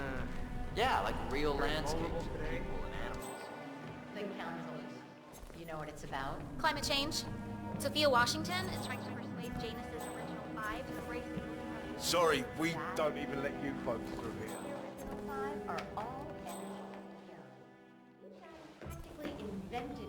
Yeah, like real landscapes with people and animals. The councils. You know what it's about? Climate change. Sophia Washington is trying to persuade Janus's original 5 to embrace the... Sorry, we don't even let you folks through here. The 5 are all energy. Practically invented.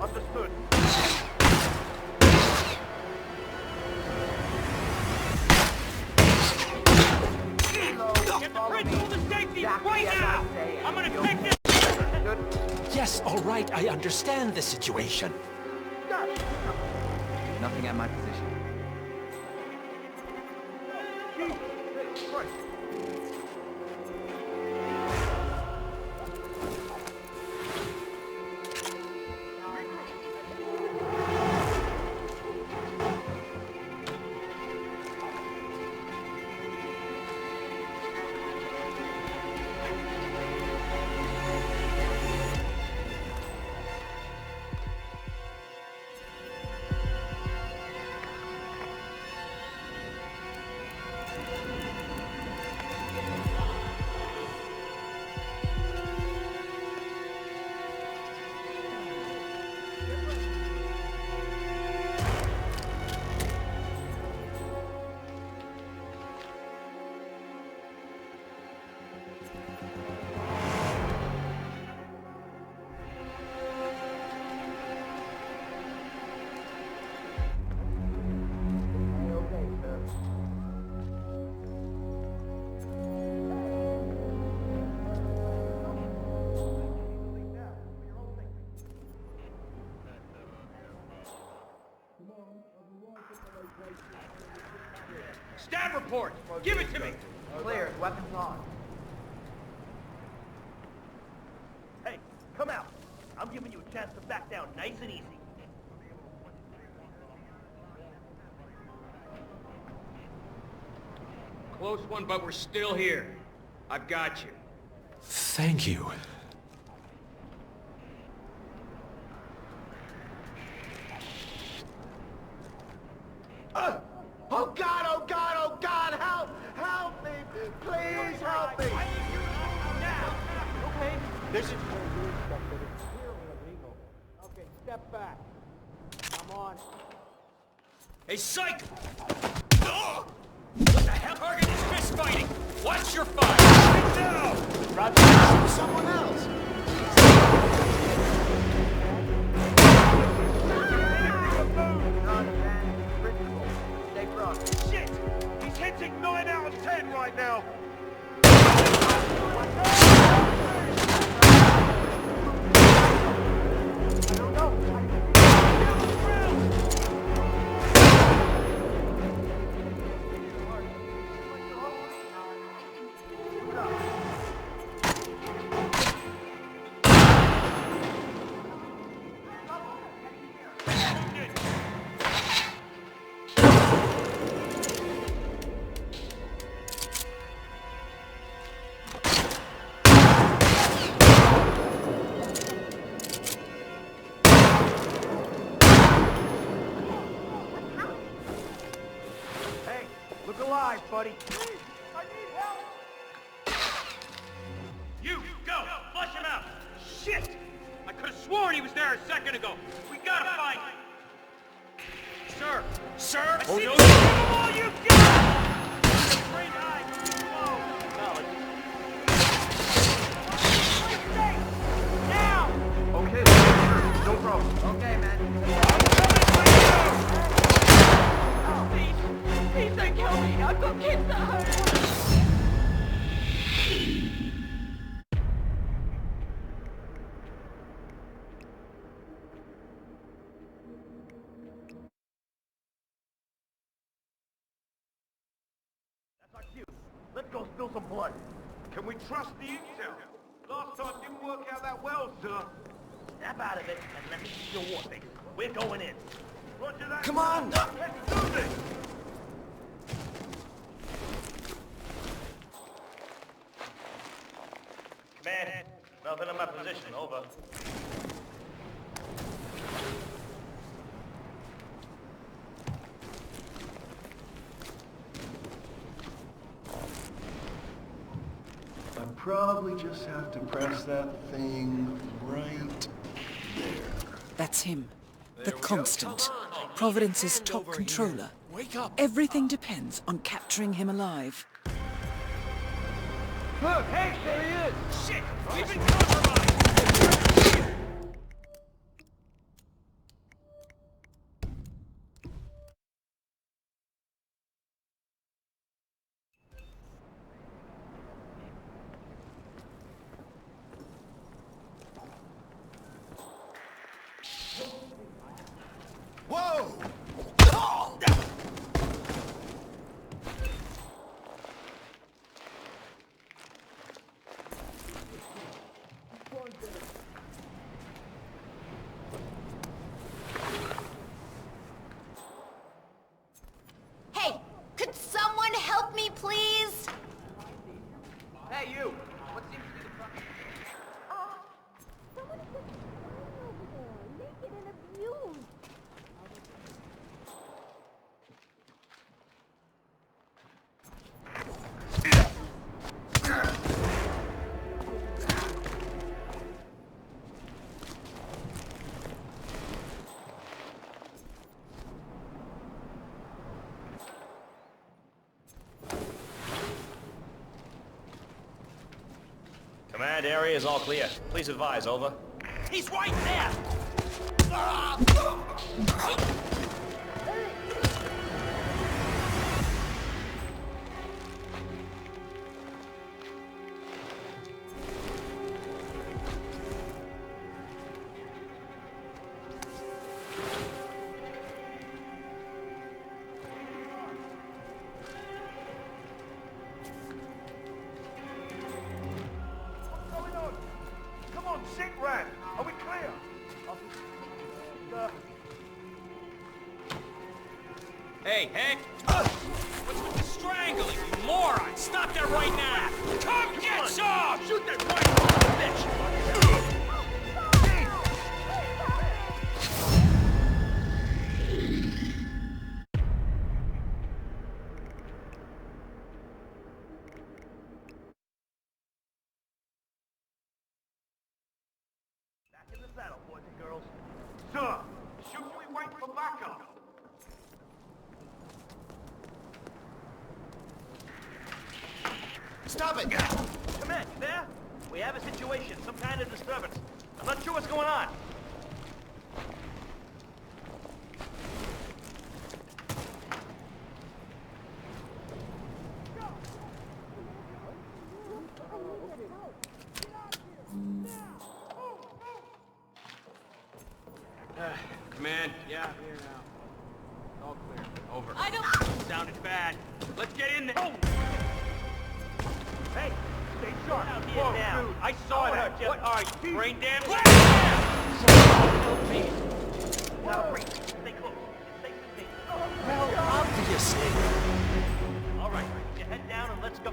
Understood. Get the principal to safety right now! I'm gonna take this! Yes, all right, I understand the situation. Nothing at my position. Stab report! Give it to me! Clear, weapons on. Hey, come out! I'm giving you a chance to back down nice and easy. Close one, but we're still here. I've got you. Thank you. Oh God, oh God, oh God, help! Help me! Please help me! Okay. This is... Okay, step back. I'm on. Hey, psych! What the hell? Target is fist fighting! Watch your fire! Right now! Roger, someone else! Stay frosty. Shit! He's hitting 9 out of 10 right now! alive, buddy. Please, I need help. You, go! Flush him out! Shit! I could have sworn he was there a second ago. We gotta find him. Sir! Sir! I see all you got! Great eye! Now! Okay, sure, no problem. Okay, man. Please don't kill me. I've got kids at home. That's our cue. Let's go spill some blood. Can we trust the intel? Last time didn't work out that well, sir. Snap out of it and let me see your war face. We're going in. Roger that. Come on! Let's do this! Man, nothing in my position. Over. I probably just have to press that thing right there. That's him. The Constant. Providence's top controller. Wake up! Everything depends on capturing him alive. Look, hey, there he is. Shit! We've been compromised! Whoa! Hey, could someone help me, please? Hey, you! What seems to be the problem? Someone is just crying over there, naked and abused. Command area is all clear. Please advise, over. He's right there! Come on, sit, Ran. Are we clear? Hey, Hank! What's with the strangling, you moron? Stop that right now! Come get some! Shoot that right bitch! Back in the saddle, boys and girls. Sir, should we wait for backup? Stop it! Command, you there? We have a situation, some kind of disturbance. I'm not sure what's going on. Command, yeah, I'm here now. All clear. Over. I don't... Sounded bad. Let's get in there. Oh. Hey, stay sharp. Out here now. Dude. I saw that. All right, brain damage. Now breathe. Stay close. Stay with me. Well, obviously. All right, put your head down and let's go.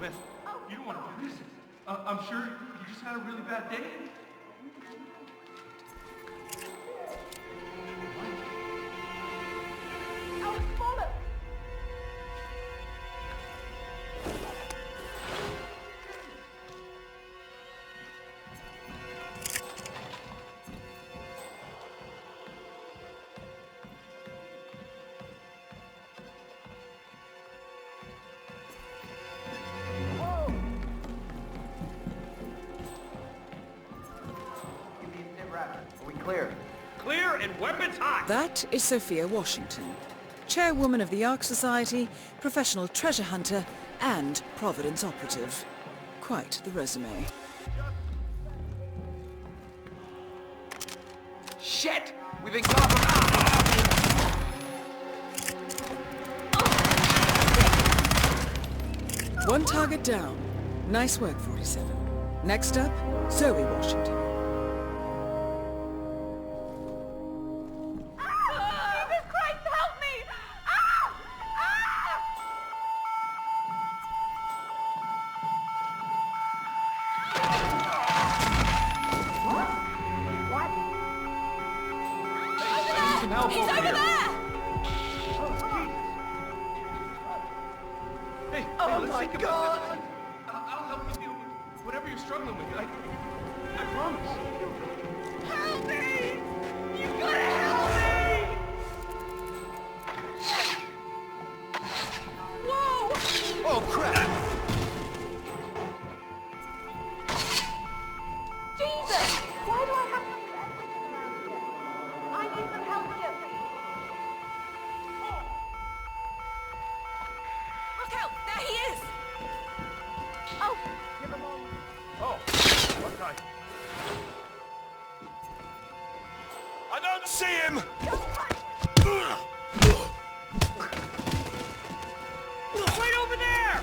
Elizabeth. You don't want to do this. I'm sure you just had a really bad day. Are we clear? Clear and weapons hot! That is Sophia Washington, chairwoman of the Ark Society, professional treasure hunter, and Providence operative. Quite the resume. Shit! We've been caught from... One target down. Nice work, 47. Next up, Zoe Washington. Jesus Christ, help me! He's over there! Hey, Oh let's my think God! about this. I'll help you deal with whatever you're struggling with. I promise. Help me! You gotta help me! Whoa! Oh, crap! Jesus! Why do I have to do everything around here? I need some help here. Look out! There he is! Oh! Give him all. Oh, okay. I don't see him! Right over there!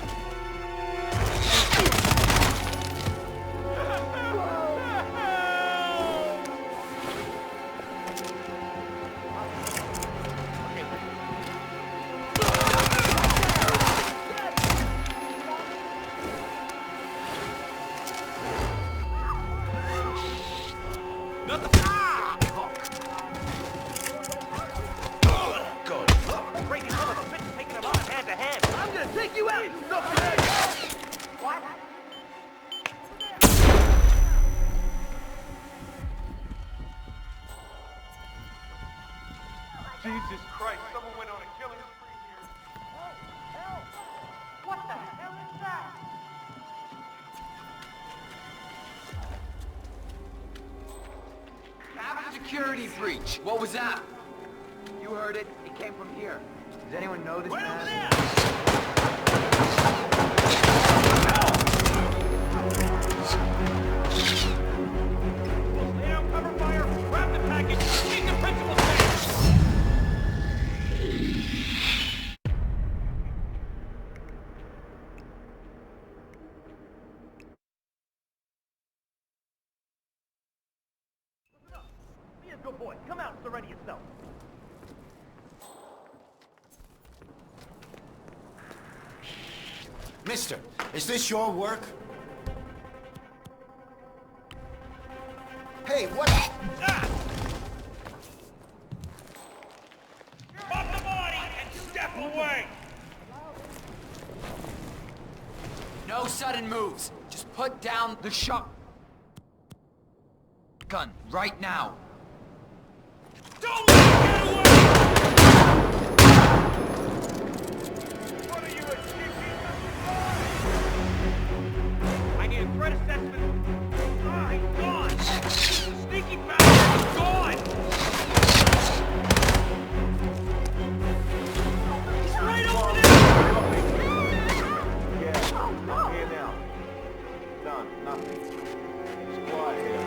Crazy son of a bitch taking him on hand to hand. I'm gonna take you out, you knucklehead! What? Jesus Christ, someone went on a killing spree here. Help! What the hell is that? Have a security breach. What was that? You heard it. It came from here. Does anyone know this Right man? over there! Lay down cover fire, grab the package, take the principal stand! Be a good boy. Come out and surrender yourself. Mister, is this your work? Hey, what? Drop the body and step away! No sudden moves. Just put down the shotgun right now. Don't let him get away! What are you, a I need a threat assessment. Ah, he's gone! The sneaky bastard is gone! He's right over there! Yeah, I'm here now. Done, nothing. It's quiet here.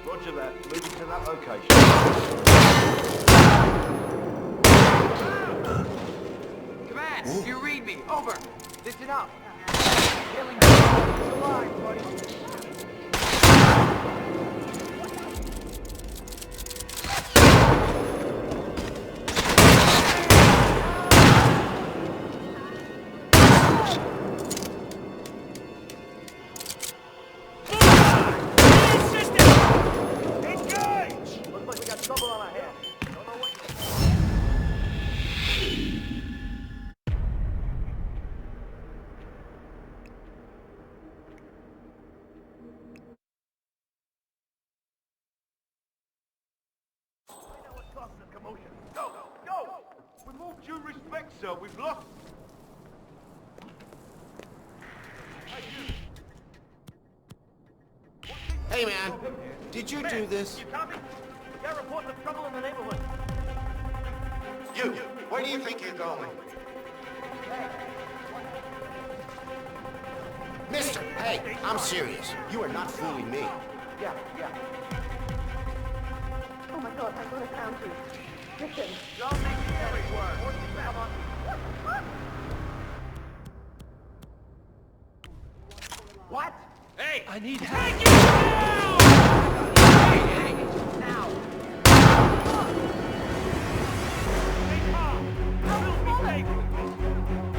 Roger that. Moving to that location. Command, you read me. Over. Listen up. Killing alive, buddy. sir. We've lost... Hey, man. Did you do this? You copy? We got reports of trouble in the neighborhood. You! Where do you think you're going? Mister, hey, I'm serious. You are not fooling me. Yeah. Oh my god, I'm gonna count you. Listen. Don't make me every word. Come on. What? Hey! I need help. Take it down! Now. Stay calm. We'll be safe.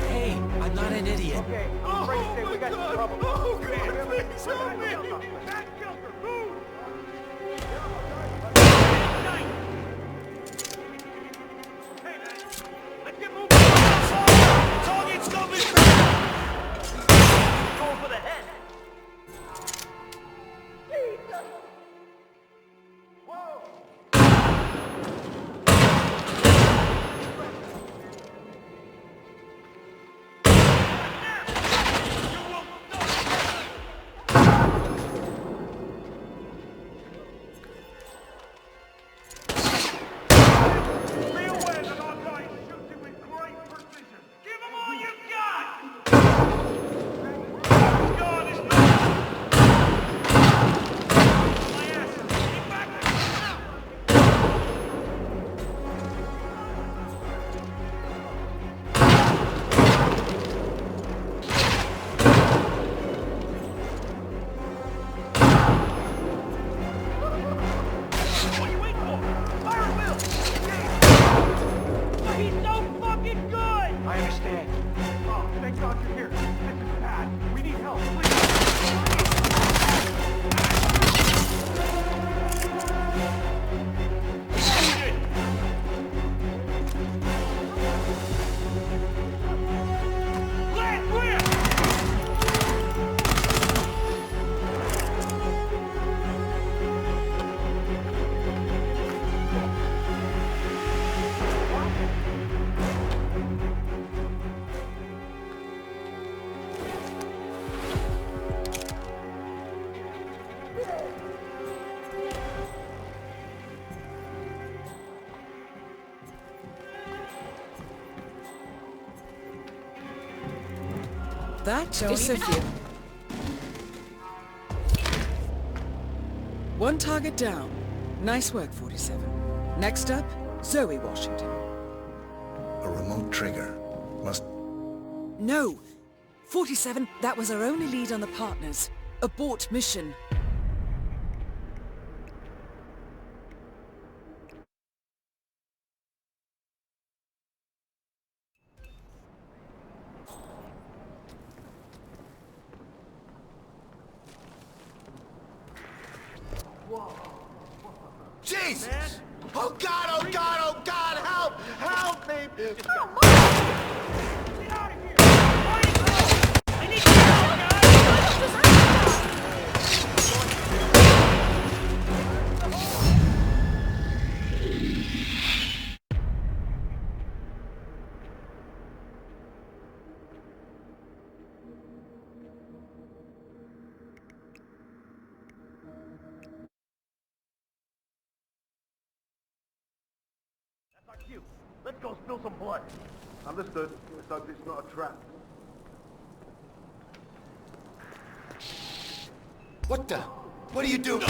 Hey, I'm not an idiot. Okay, I'm afraid to say we got some trouble. Oh, God, please help me! Back shelter, move! Hey, man. Let's get moving. Target's got me! Going for the head. Jesus. Be aware that our guy is shooting with great precision. Give him all you've got! God is not... My ass! Get back now! What are you waiting for? Fire at will! He's so fucking good! I understand. Oh, thank God you're here. This is bad. We need help, please. Last whip! That is Sophia. One target down. Nice work, 47. Next up, Zoe Washington. A remote trigger. Must... No! 47, that was our only lead on the partners. Abort mission. Jesus! Oh, God, oh, God, oh, God, help! Help me! Get out of here! I need your help, That's our cue. Let's go spill some blood. Understood. Let's hope it's not a trap. What the? What are you doing?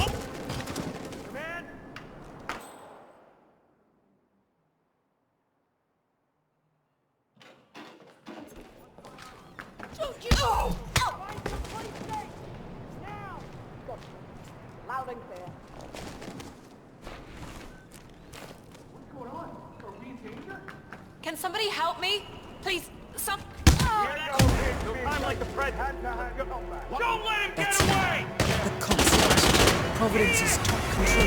Command! Oh! Find someplace safe! Now! Loud and clear. What's going on? Are we in danger? Can somebody help me? Please, some... I'm like the Fred. Don't let him get away! The concept. Providence's top control.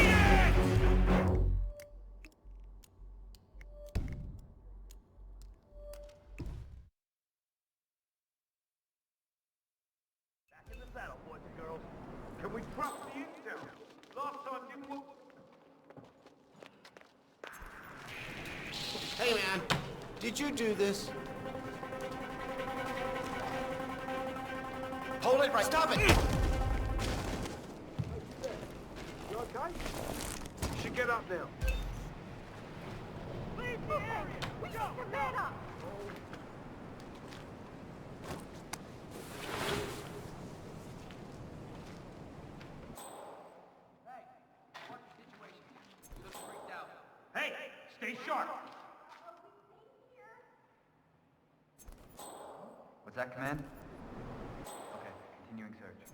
Back in the saddle, boys and girls. Can we trust the intel? Last time, didn't we? Hey, man. Did you do this? Hold it right. Stop it! You okay? You should get up now. Leave the area! We got the man up! Hey, stay sharp. What's that, Command? Okay, continuing search.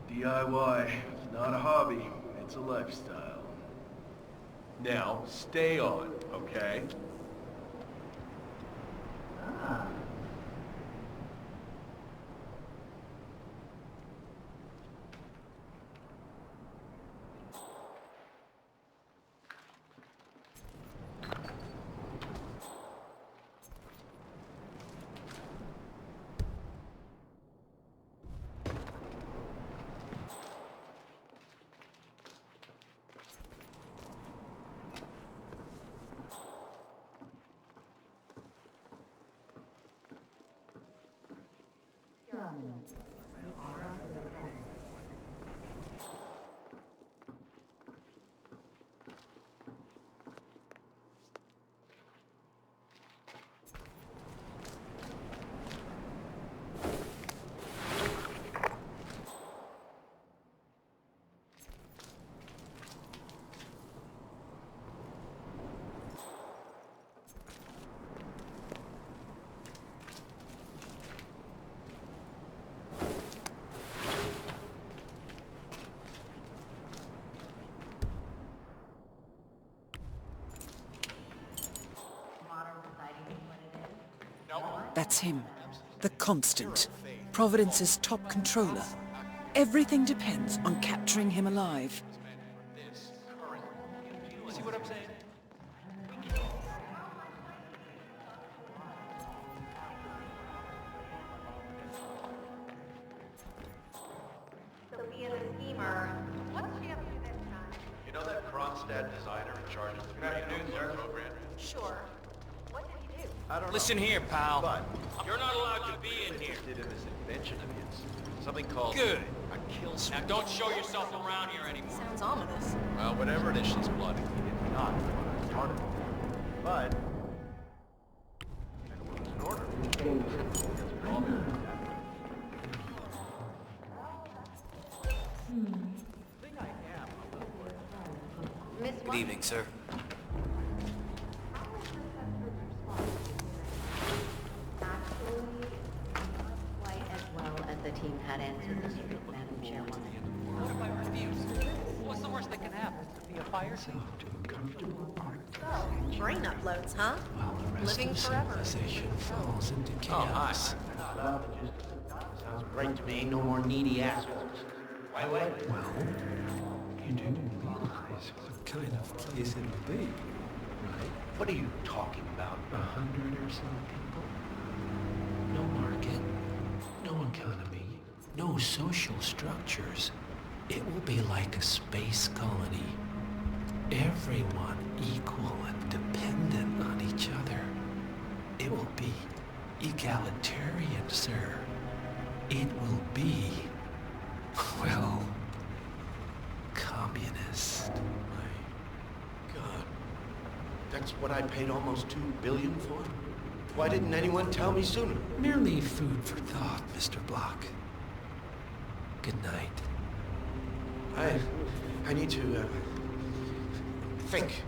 DIY, it's not a hobby, it's a lifestyle. Now, stay on, okay? That's him. The Constant. Providence's top controller. Everything depends on capturing him alive. See what I'm saying? Sophia the schemer. What's she up to this time? You know that Kronstadt designer in charge of the Green program? Sure. What did he do? I don't know. Listen here, pal. But You're not allowed to be in here. interested in this invention of his. Something called Good. a kill switch. Now don't show yourself around here anymore. Sounds ominous. Well, whatever it is, she's plotting. He did not want to start it. But it was an order. It's all been Good evening, sir. Actually, not quite as well as the team had anticipated, Madam Chairwoman. What if I refuse? What's the worst that can happen? Be a fire scene? So, brain uploads, huh? Living forever. Falls into Oh, hi. Sounds great to me. No more needy assholes. Wait. Well, you do realize what kind of place it'll be, right? What are you talking about? 100 or so people. No market, no economy, no social structures. It will be like a space colony. Everyone equal and dependent on each other. It will be egalitarian, sir. It will be, well, communist. My God. That's what I paid almost $2 billion for? Why didn't anyone tell me sooner? Merely food for thought, Mr. Block. Good night. I need to, think.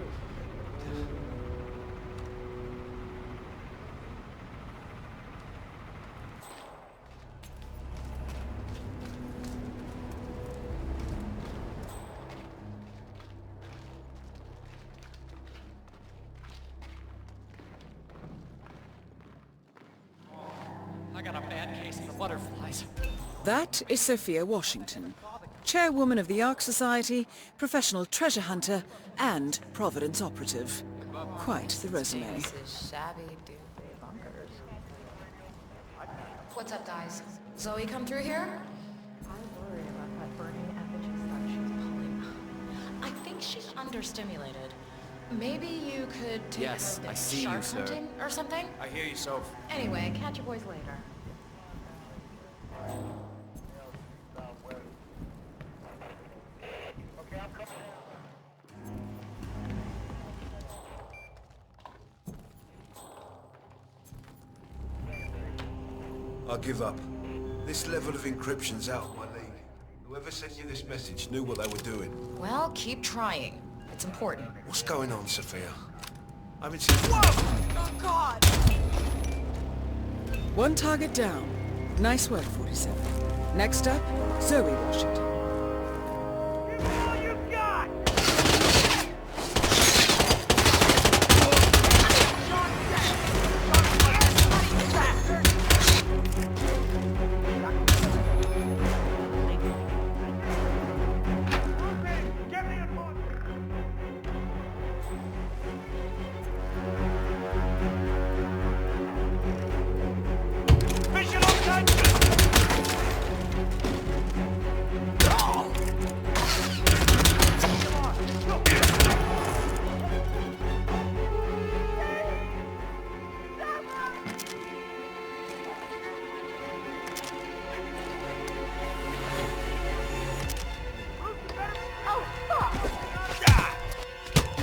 I got a bad case of the butterflies. That is Sophia Washington, chairwoman of the Ark Society, professional treasure hunter, and Providence operative. Quite the resume. This is shabby, dude. Bunkers. What's up, guys? Zoe come through here? I worry about that burning effigy stuff she's pulling. I think she's understimulated. Maybe you could take Yes, her I see shark you, sir. hunting or something? I hear you, Soph. Anyway, catch your boys later. I give up. This level of encryption's out of my league. Whoever sent you this message knew what they were doing. Well, keep trying. It's important. What's going on, Sophia? I haven't seen... Whoa! Oh, God! One target down. Nice work, 47. Next up, Zoe Washington.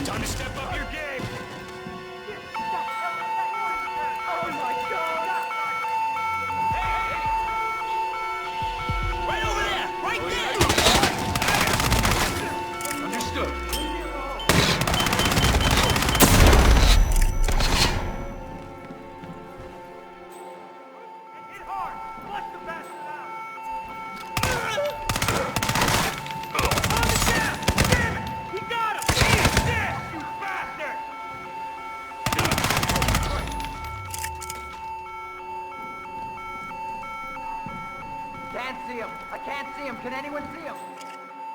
Time to step up your game! Right over there! Right there! Understood. Hit hard! Flush the bastard out! Damn it! He got him! Eat this, you bastard! Can't see him. I can't see him. Can anyone see him?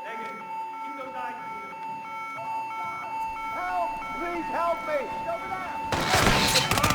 Negative. Keep those eyes peeled. Help! Please help me! Over there!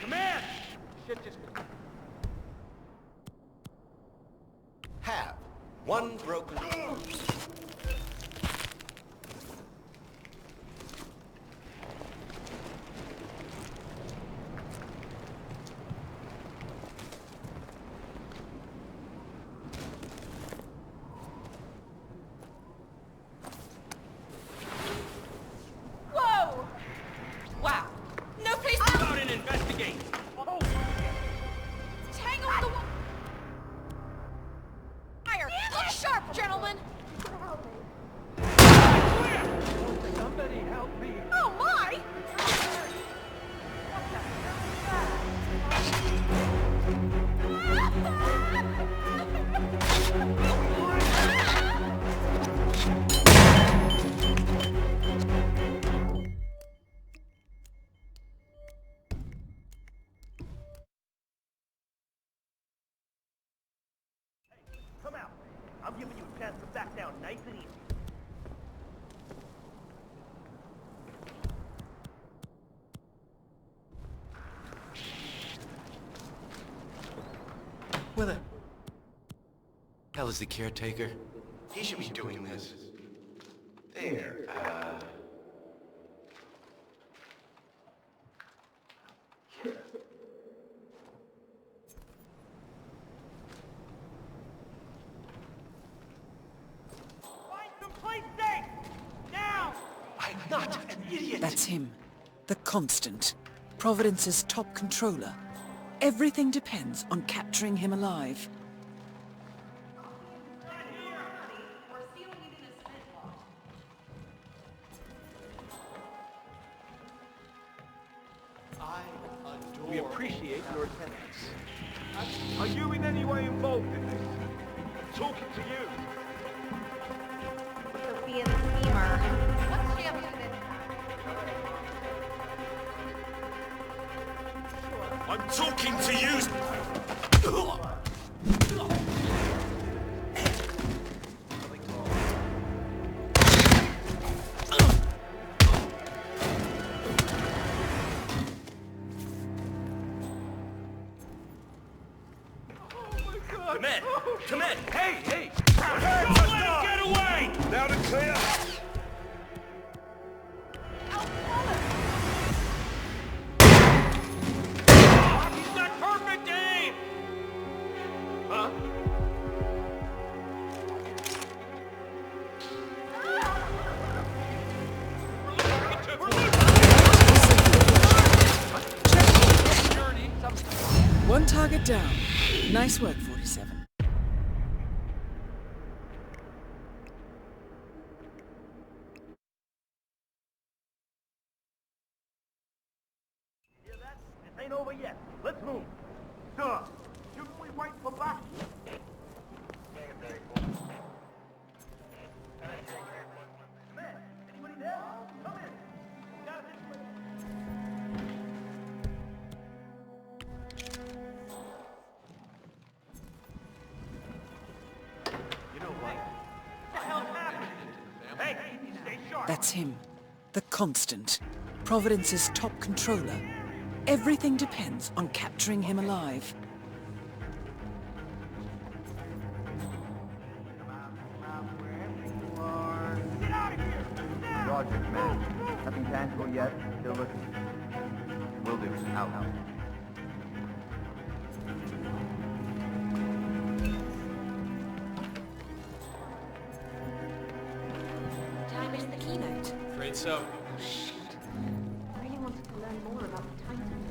Command! Shit just... Have one broken... Whoa! Wow. No place to... Go out and investigate! Tango on the wall! Fire! Look sharp, gentlemen! Somebody help me! Oh, my! Come out! I'm giving you a chance to back down nice and easy. Where the hell is the caretaker? He should be doing this. There, Find some place safe! Now! I'm not an idiot! That's him. The Constant. Providence's top controller. Everything depends on capturing him alive. appreciate your attendance. Are you in any way involved in this? I'm talking to you. Sophia the schemer. What's she up to this time? I'm talking to you! Come in! Come in! Hey, hey! Don't let him get away! Loud and clear! He's got perfect aim! Huh? One target down. Nice work, 47. It ain't over yet. Let's move. Sir, shouldn't we wait for back? Come in. Anybody there? Come in. Got it this way. You know what? What the hell's happening? Hey, stay sharp. That's him. The Constant. Providence's top controller. Everything depends on capturing him alive. Roger, Commander. Nothing tangible yet. Still looking. Will do. Out. Did I miss the keynote? Afraid so. I really wanted to learn more about the Titan.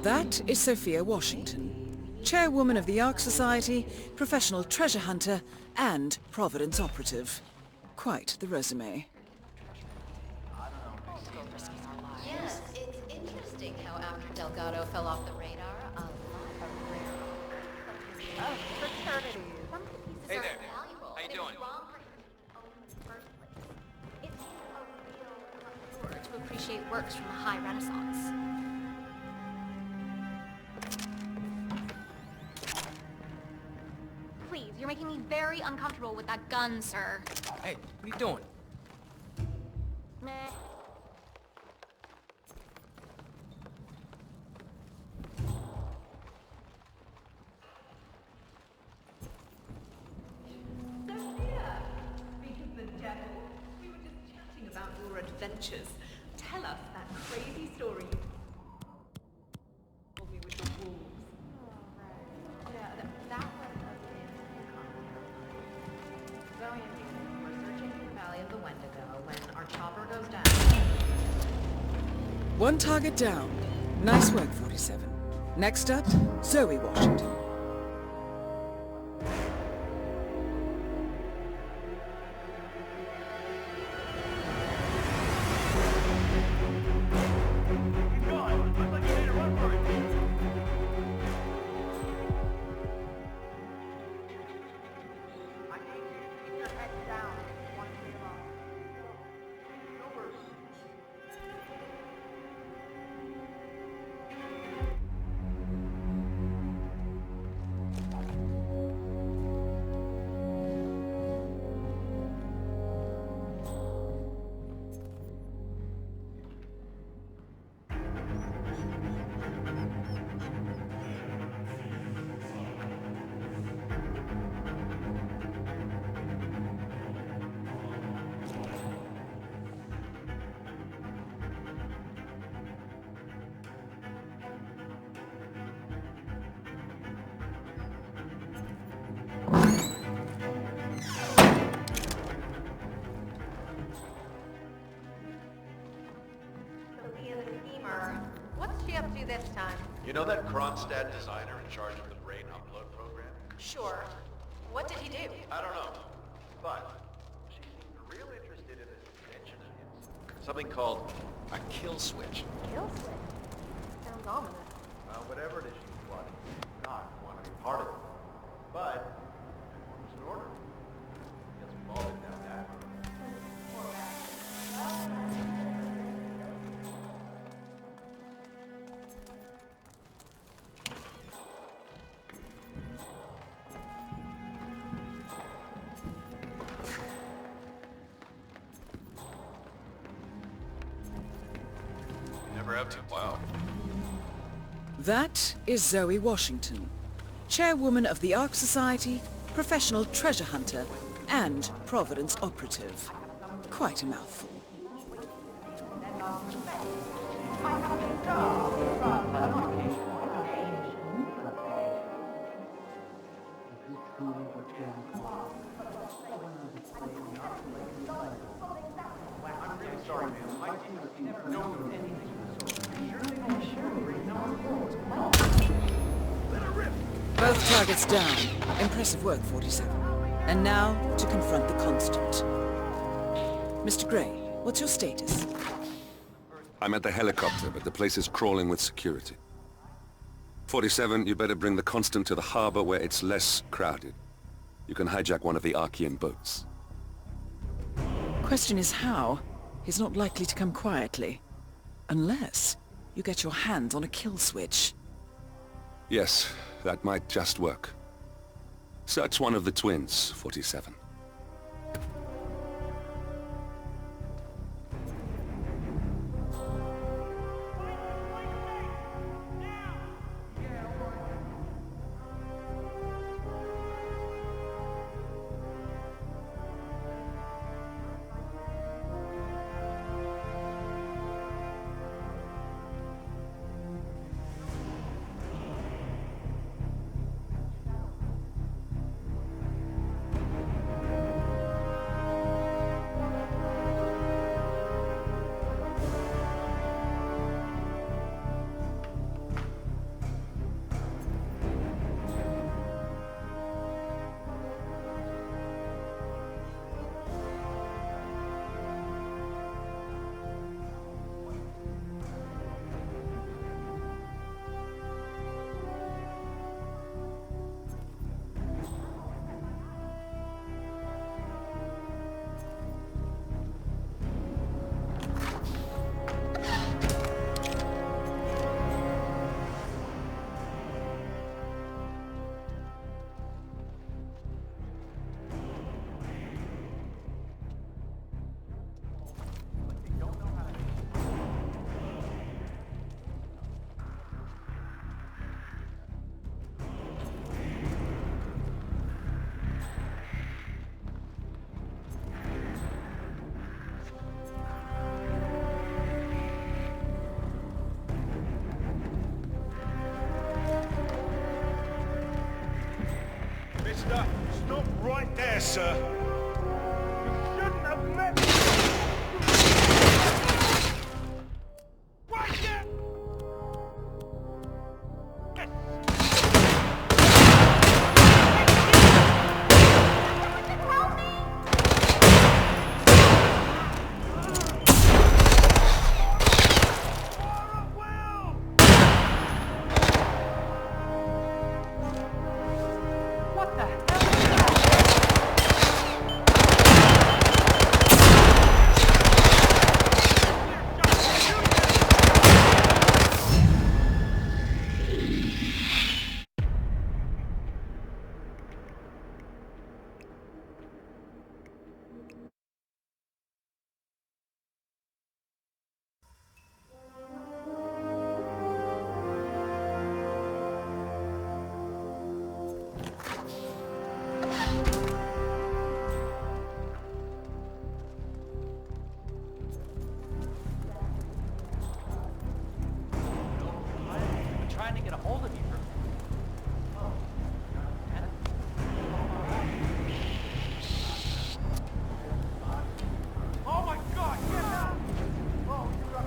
That is Sophia Washington, chairwoman of the Ark Society, professional treasure hunter, and Providence operative. Quite the resume. Yes, it's interesting how after Delgado fell off the radar, a lot of rare fraternities. Some pieces Hey are there. valuable. How you It's doing? wrong for him to own in the first place. It seems a real connoisseur to appreciate works from the High Renaissance. Please, you're making me very uncomfortable with that gun, sir. Hey, what are you doing? Meh. Sophia, speak of the devil. We were just chatting about your adventures. Tell us that crazy story you told me with the wolves. Yeah, that was Zoe and me were searching the Valley of the Wendigo when our chopper goes down. One target down. Nice work, 47. Next up, Zoe Washington. Keep going. Looks like you made a run for it. I need you to keep your head down. One thing alone. Over. You know that Kronstadt designer in charge of the brain upload program? Sure. What did he do? I don't know, but she seemed real interested in this invention of his. Something called a kill switch. Kill switch? Sounds ominous. Whatever it is she's plotting, she's not want to be part of it. But, it was an order. Gets involved in down that road. Never have to. Wow. That is Zoe Washington, chairwoman of the Ark Society, professional treasure hunter, and Providence operative. Quite a mouthful. Both targets down. Impressive work, 47. And now, to confront the Constant. Mr. Gray, what's your status? I'm at the helicopter, but the place is crawling with security. 47, you better bring the Constant to the harbor where it's less crowded. You can hijack one of the Archean boats. Question is how? He's not likely to come quietly. Unless you get your hands on a kill switch. Yes, that might just work. Search one of the twins, 47. Stop right there, sir. You shouldn't have met me. Right there! What the hell? Trying to get a hold of you. Oh my God! Get out! Oh, you got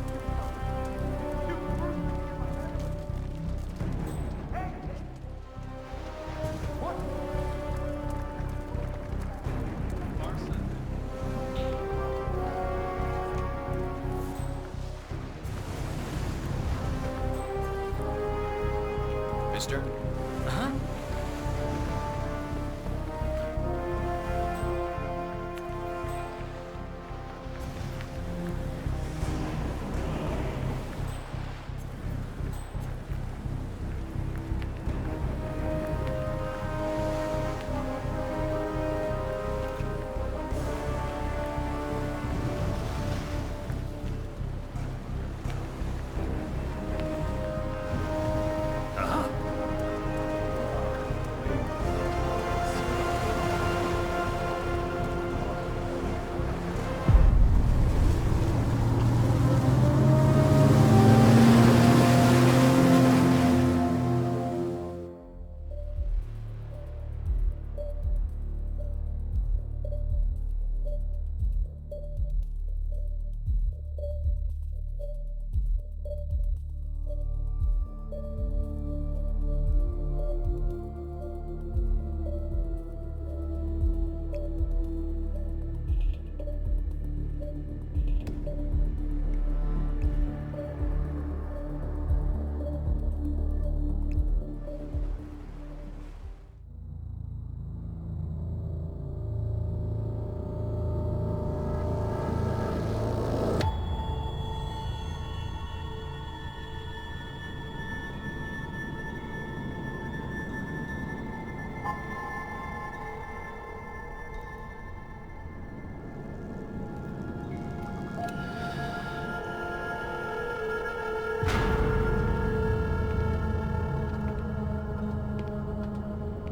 mister. Huh?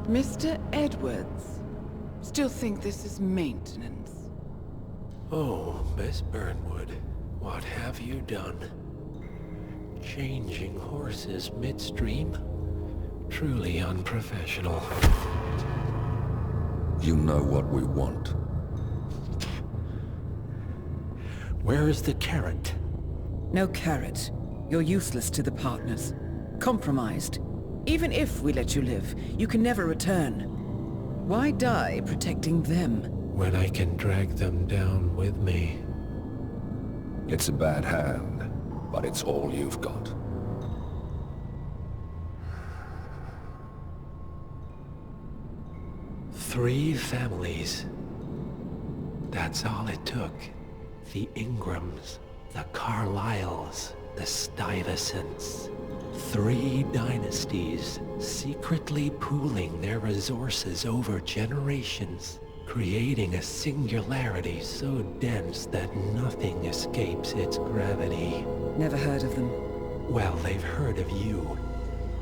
Mr. Edwards, still think this is maintenance? Oh, Miss Burnwood, what have you done? Changing horses midstream? Truly unprofessional. You know what we want. Where is the carrot? No carrot. You're useless to the partners. Compromised. Even if we let you live, you can never return. Why die protecting them? When I can drag them down with me. It's a bad hand, but it's all you've got. Three families. That's all it took. The Ingrams, the Carlyles, the Stuyvesants. 3 dynasties, secretly pooling their resources over generations, creating a singularity so dense that nothing escapes its gravity. Never heard of them. Well, they've heard of you.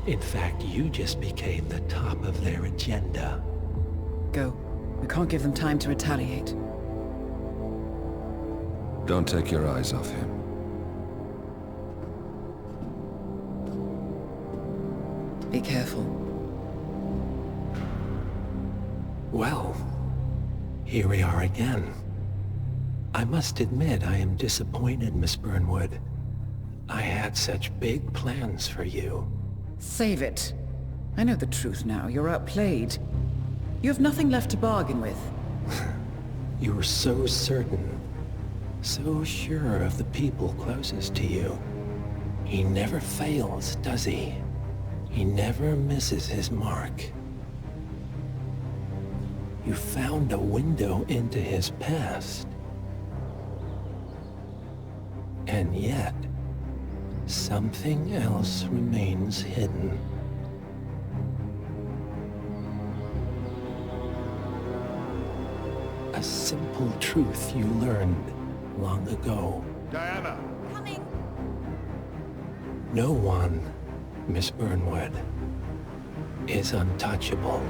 In fact, you just became the top of their agenda. Go. We can't give them time to retaliate. Don't take your eyes off him. Be careful. Well, here we are again. I must admit I am disappointed, Miss Burnwood. I had such big plans for you. Save it. I know the truth now. You're outplayed. You have nothing left to bargain with. You were so certain. So sure of the people closest to you. He never fails, does he? He never misses his mark. You found a window into his past. And yet, something else remains hidden. A simple truth you learned long ago. Diana! Coming! No one, Miss Burnwood, is untouchable.